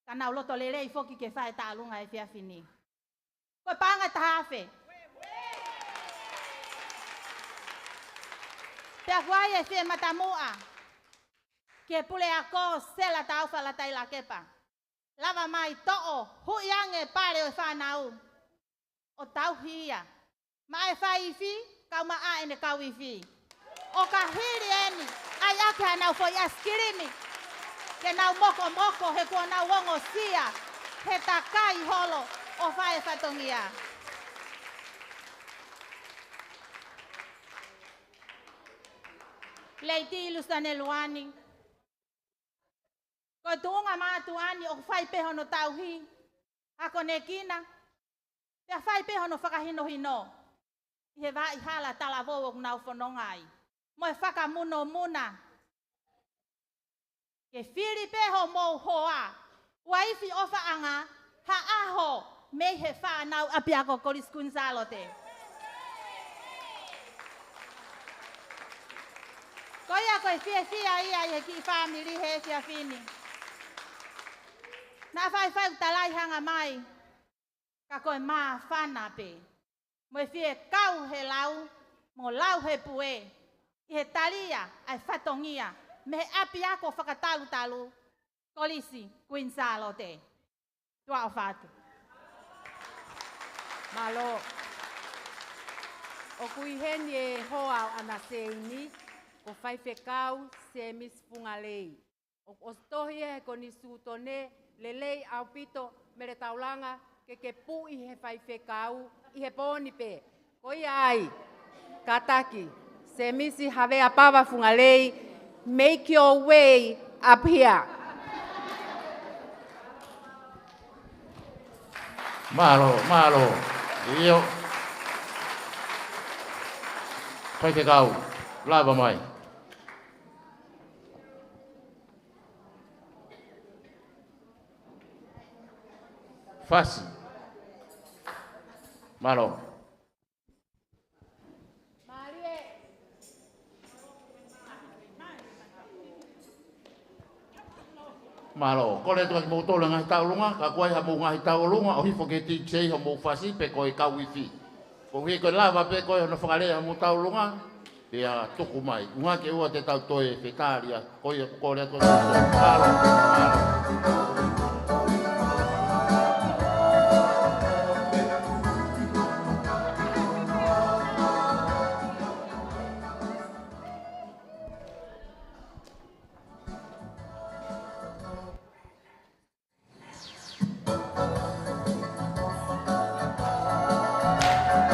ka nau loto lele I foki ke fa ta lunga e fia fini ko panga tafe pe guai e fe matamua ke pule ako sela tau fala tai la kepa lava mai to'o hu yange pare o whanau o tau hia mai fai fi kau ma a ene kau ifi o ka hiri eni ai ake anau foi askirimi ke nau moko he kua nau wongo sia he takai holo o fai fatongia leiti ilusane luani ko tuunga maa tuani o fai peho no tauhi. Ako nekina. Te fai peho no whakahino hino. He wa I hala talavo o nau whanongai. Mo e whaka muna. Ke whiri peho mo hoa. Waifi ofa anga. Ha aho. Mei he whanau api ako koris kun salote. Koia koe fia ia he ki family he fia fini. Na fai utalai hanga mai. Ka koe maa whana pe. Mo e fie kau he lau. Mo lau he pue. I he talia ai whatongia. Me he api ako whakatalu. Kolisi kuin salote. Tua o whatu. Malo. O kui heni e hoa ana seini. O fai whekau se misfungalei. O ostohi he koni sutone. Lelei au pito mere taulanga ke pu I he fai whekau I he poni pe. Koi ai, kataki, se misi have a pawa fungalei, make your way up here. Malo, io. Fai whekau, lava mai. Fácil. Malo. Malo, kole tu mo to langa tau lunga, ka koe ha mo ngai tau lunga, o hifo ke ti sei ho mo fasi pe koe ka wifi. Ko hi ko lava pe koe no whakale ha mo tau lunga, ia tuku mai. Unga ke ua te tau toe fetaria, koe kole to malo.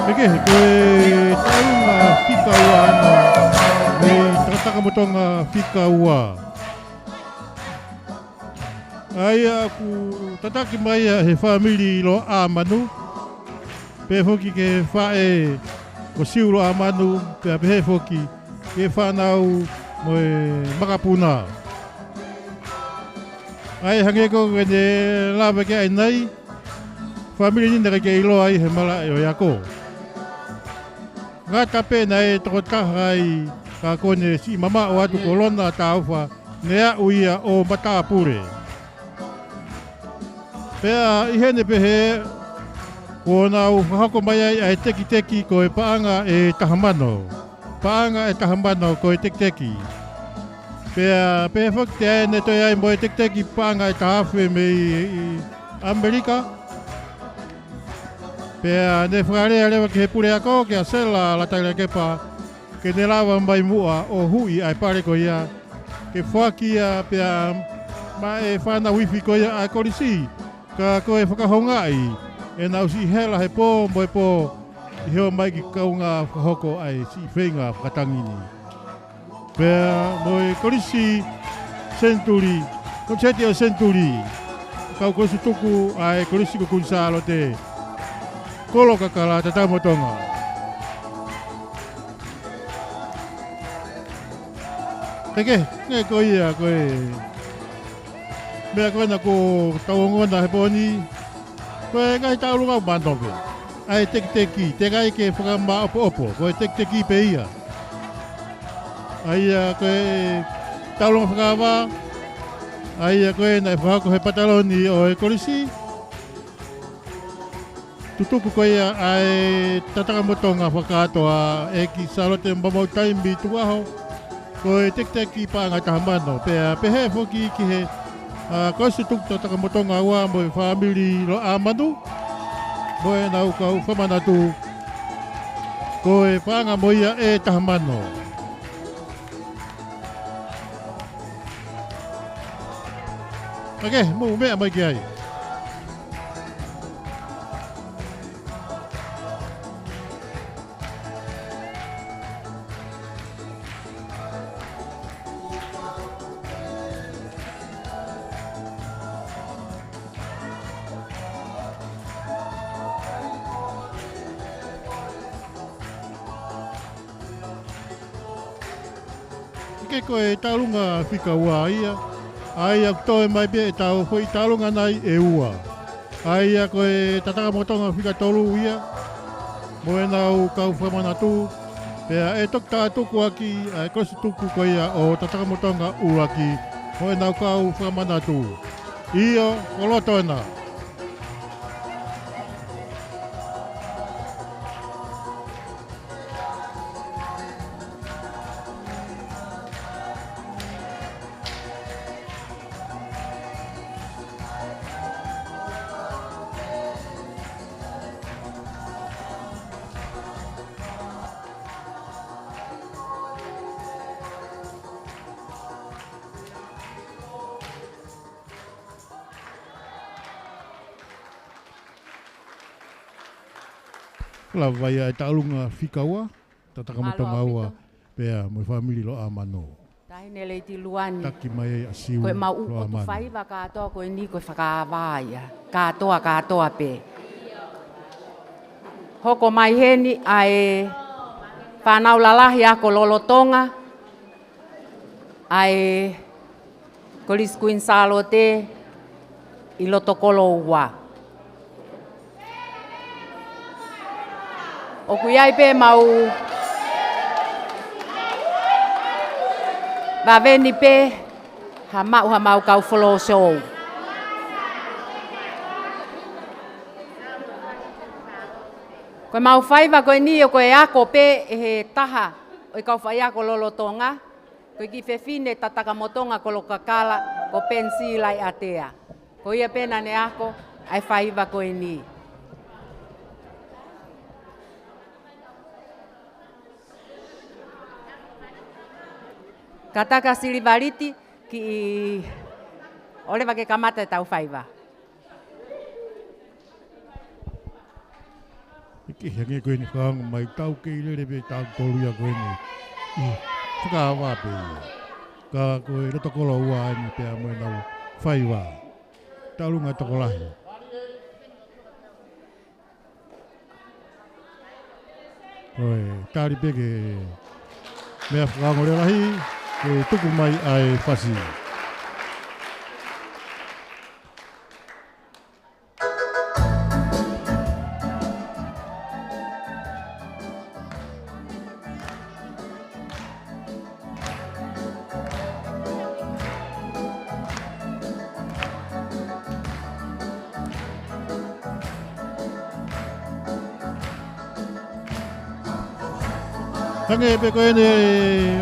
Peke, koe taunga whika ua ana, hei takamotonga whika ua. Aia ku tataki mai he family lo a manu. Pe foki ke whae ko siu lo a manu, pe he foki ke whanau mo e makapuna. Ai hange ko kene lawa ke ai nei, family ni nere ke ilo ai he mala e o yako. Ngā tape nei toko tahai ka kone si mama o atu kolona tauwha nea uia o Matapure. Pea ihene pehe ko nau whahako mai ai ai teki teki ko e paanga e tahamano. Paanga e tahamano ko e teki teki. Pea pehe whak te aene toi ai mo e teki teki paanga e tahawhe me i Amerika. Pea ne whakarea rewa ki he pure ako ke a sela la taira kepa ke ne lawa mai mua o hui ai pare ko ia ke whakia pea ma e whana wifi ko ia ai korisi ka koe whakahongai e nau si hela he pō mo e pō i heo mai ki kaunga whahoko ai si whenga whakatangini. Pea mo e korisi senturi, konseti o senturi kau kosu tuku ai korisi ko kunsalo te kolo kakala tatamotonga. Teke, nge ko ia koe. Mea koe na ko tauongona he poni. Koe ngai taurunga mandope. Ai teki teki, te ngai ke whakama opo opo. Koe teki teki pe ia. Ai koe taurunga whakama. Ai koe na whako he pataloni o e korisi. Tutuku ko ia ai tatakamotonga whakatoa e ki salote mbamau taimbi tuaho ko e teki paanga tahamano. Pea pehe foki ki he ko se tuk tatakamotonga ua mo e family lo amanu mo e nau kau whamanatu ko e paanga mo ia e tahamano. Okay, mo mea mai ki ai. Ke koe taurunga whika ua ia. Ai a toe mai be e tau hoi taurunga nai e ua. Ai a koe tatakamotonga whika toru ia. Mo e nau kau whamanatu. Pea e tok tātuku aki ai kosi tuku ko ia o tatakamotonga uaki. Mo e nau kau whamanatu. Io, kolotona. La vai ai taulunga whikaua, tatakamotonga ua, pea mo family lo amano. Tai ne le ti luani. Taki mai a siu Koe mau lo o tu amano. whaiva katoa koe ni koe whakawāia. Katoa pe. Hoko mai heni ai whanau lalahi ako lolotonga. Ai Kolis Queen Salote i lotokolo ua. O kuiai pe mau vaveni pe ha mau kau follow show. Koe mau whaiva koe ni o koe ako pe he taha o i kau whai ako lolotonga. Koe ki whewhine tatakamotonga ko lo kakala ko pensi lai atea. Ko ia pena ne ako ai whaiva koe ni. Kataka silivariti ki ole wake kamata e tau whaiva. Ki hange koe ni whaanga mai tau ke i lere pe tau toluia koe ni. Whakaawa pe. Ka koe roto kola ua ani pe a moe nau whai wā. Taurunga tokolahi. Koe, tāri peke mea whakaango reo lahi, ke tuku mai ai whasi. Hange pe koe ne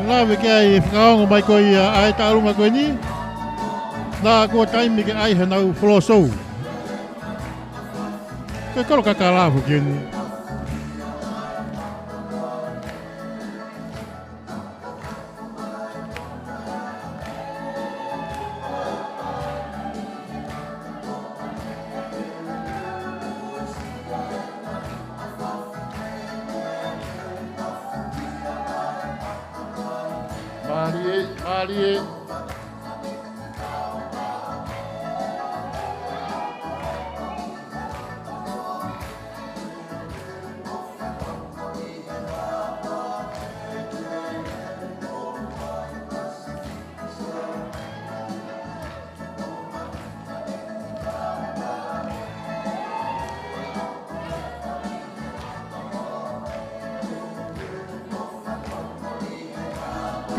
lawe ke ai whakaongo mai koe ia ai tārunga koe ni. Nā kua taimi ke ai hanau wholosou. Koe koro kakalafu ke ni. Marie.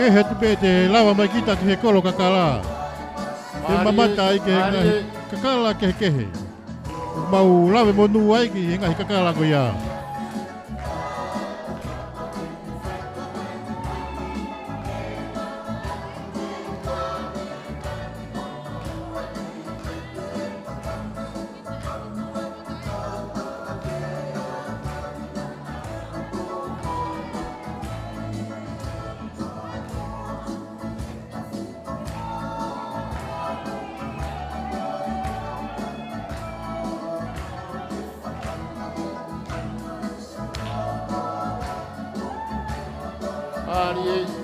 Ke he tupe te lawa mai kita ke he kolo kakala. He mamata ai ke ngahi kakala ke he kehe. Mau lawe monu ai ki he ngahi kakala ko ia.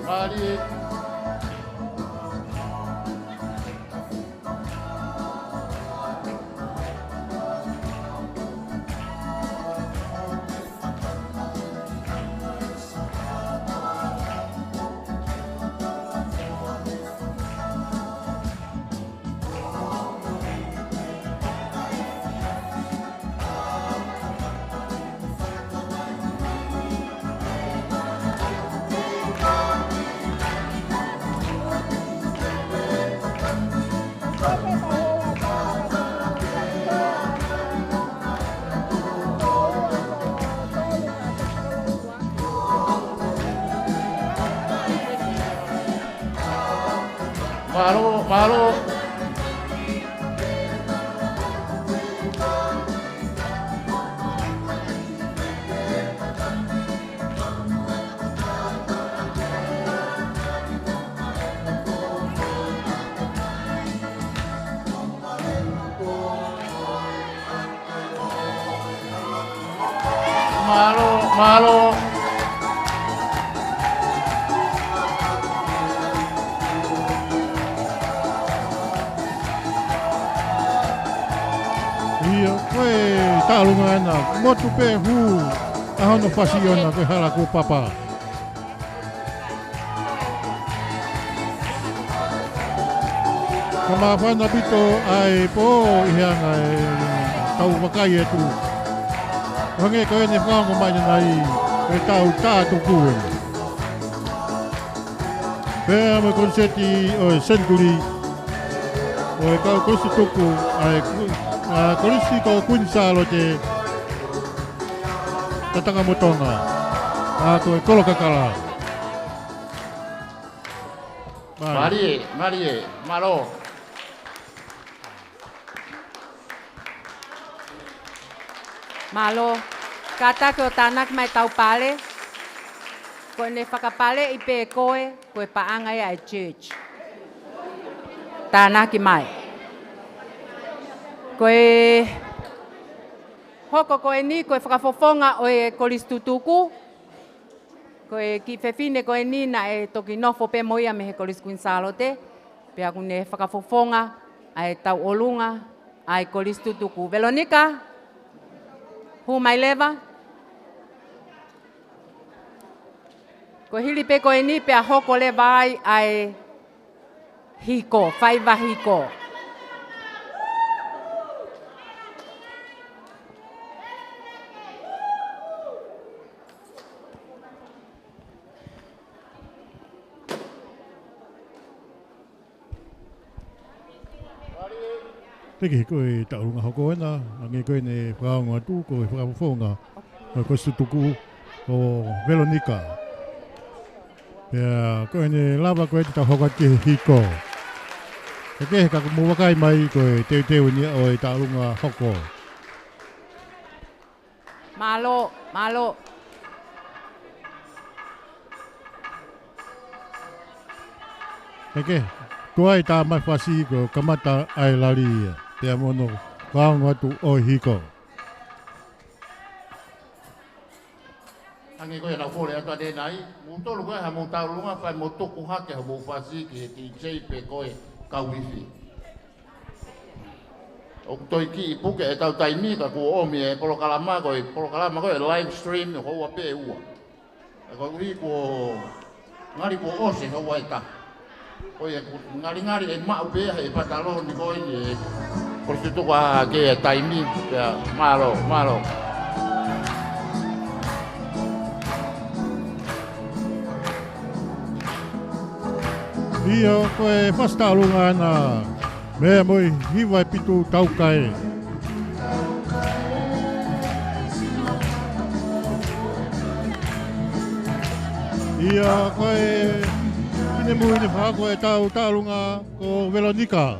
Marie. Malo. Malo. Ia, koe tālunga ana, motu pe hu, ahono whasi ona koe hala ko papa. Ka maa whana pito ai po iheanga e tau wakai e tu. Hange koe ne whango mai nai e tau tātu kue. Pea me konseti o Century, o e kau kosi tuku ai kolisi ko kunsalo te tatanga motonga. Ko e kolo kakala. Marie, malo. Malo, kata ke o tanak mai tau pale. Ko ne whakapale i pe koe, ko e paanga ia e church. Tānaki mai. Ko e hoko koe ni koe whakafofonga o e kolistutuku. Koe ki whewhine koe ni na e toki nofo pe moia me he College Queen Charlotte. Pea kune whakafofonga a e tau olunga a e kolistutuku. Veronica, hu mai lewa. Ko hili pe koe ni pea hoko le vai a e hiko, whaiva hiko. Teki koe taurunga hoko ena, ange koe ne whaonga tu, koe whakafofonga, koe stutuku o Veronica. Pea koe ne lava koe te tau hoka ke hiko. Teki he kako muwakai mai koe teu ni o e taurunga hoko. Malo, malo. Teki, koe ta mai whasi ko kamata ai lari ia. Pea mono whaonga tu o hiko. Ange koe na kore atua de nai, mu tolu koe ha mu taurunga whai mo toku hake ha mu whasi ki he DJ pe koe kauwifi. O toi ki i puke e tau taimi ka ku omi e polokalama koe live stream e hoa pe ua. E koe ui ko ngari ko ose hoa e ta. Koe e ngari e mau pe e patalo ni koe e prostituto a ke e taimi malo. Ia koe pastalunga na mea moi hiwai pitu taukai. Ia koe ine mui ne whako e tau talunga ko Veronica.